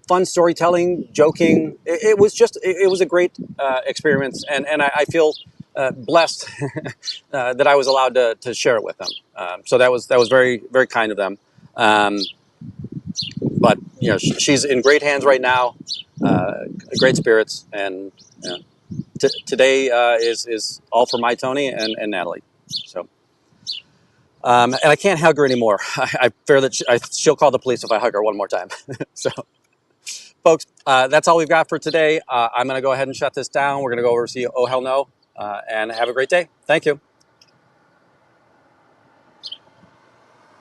[SPEAKER 1] fun storytelling, joking. It was a great experience, and I feel blessed that I was allowed to share it with them. So that was very very kind of them. But she's in great hands right now, great spirits, and today is all for my Tony and Natalie. So. And I can't hug her anymore. I fear that she'll call the police if I hug her one more time. So, folks, that's all we've got for today. I'm going to go ahead and shut this down. We're going to go over to see Oh Hell No, and have a great day. Thank you.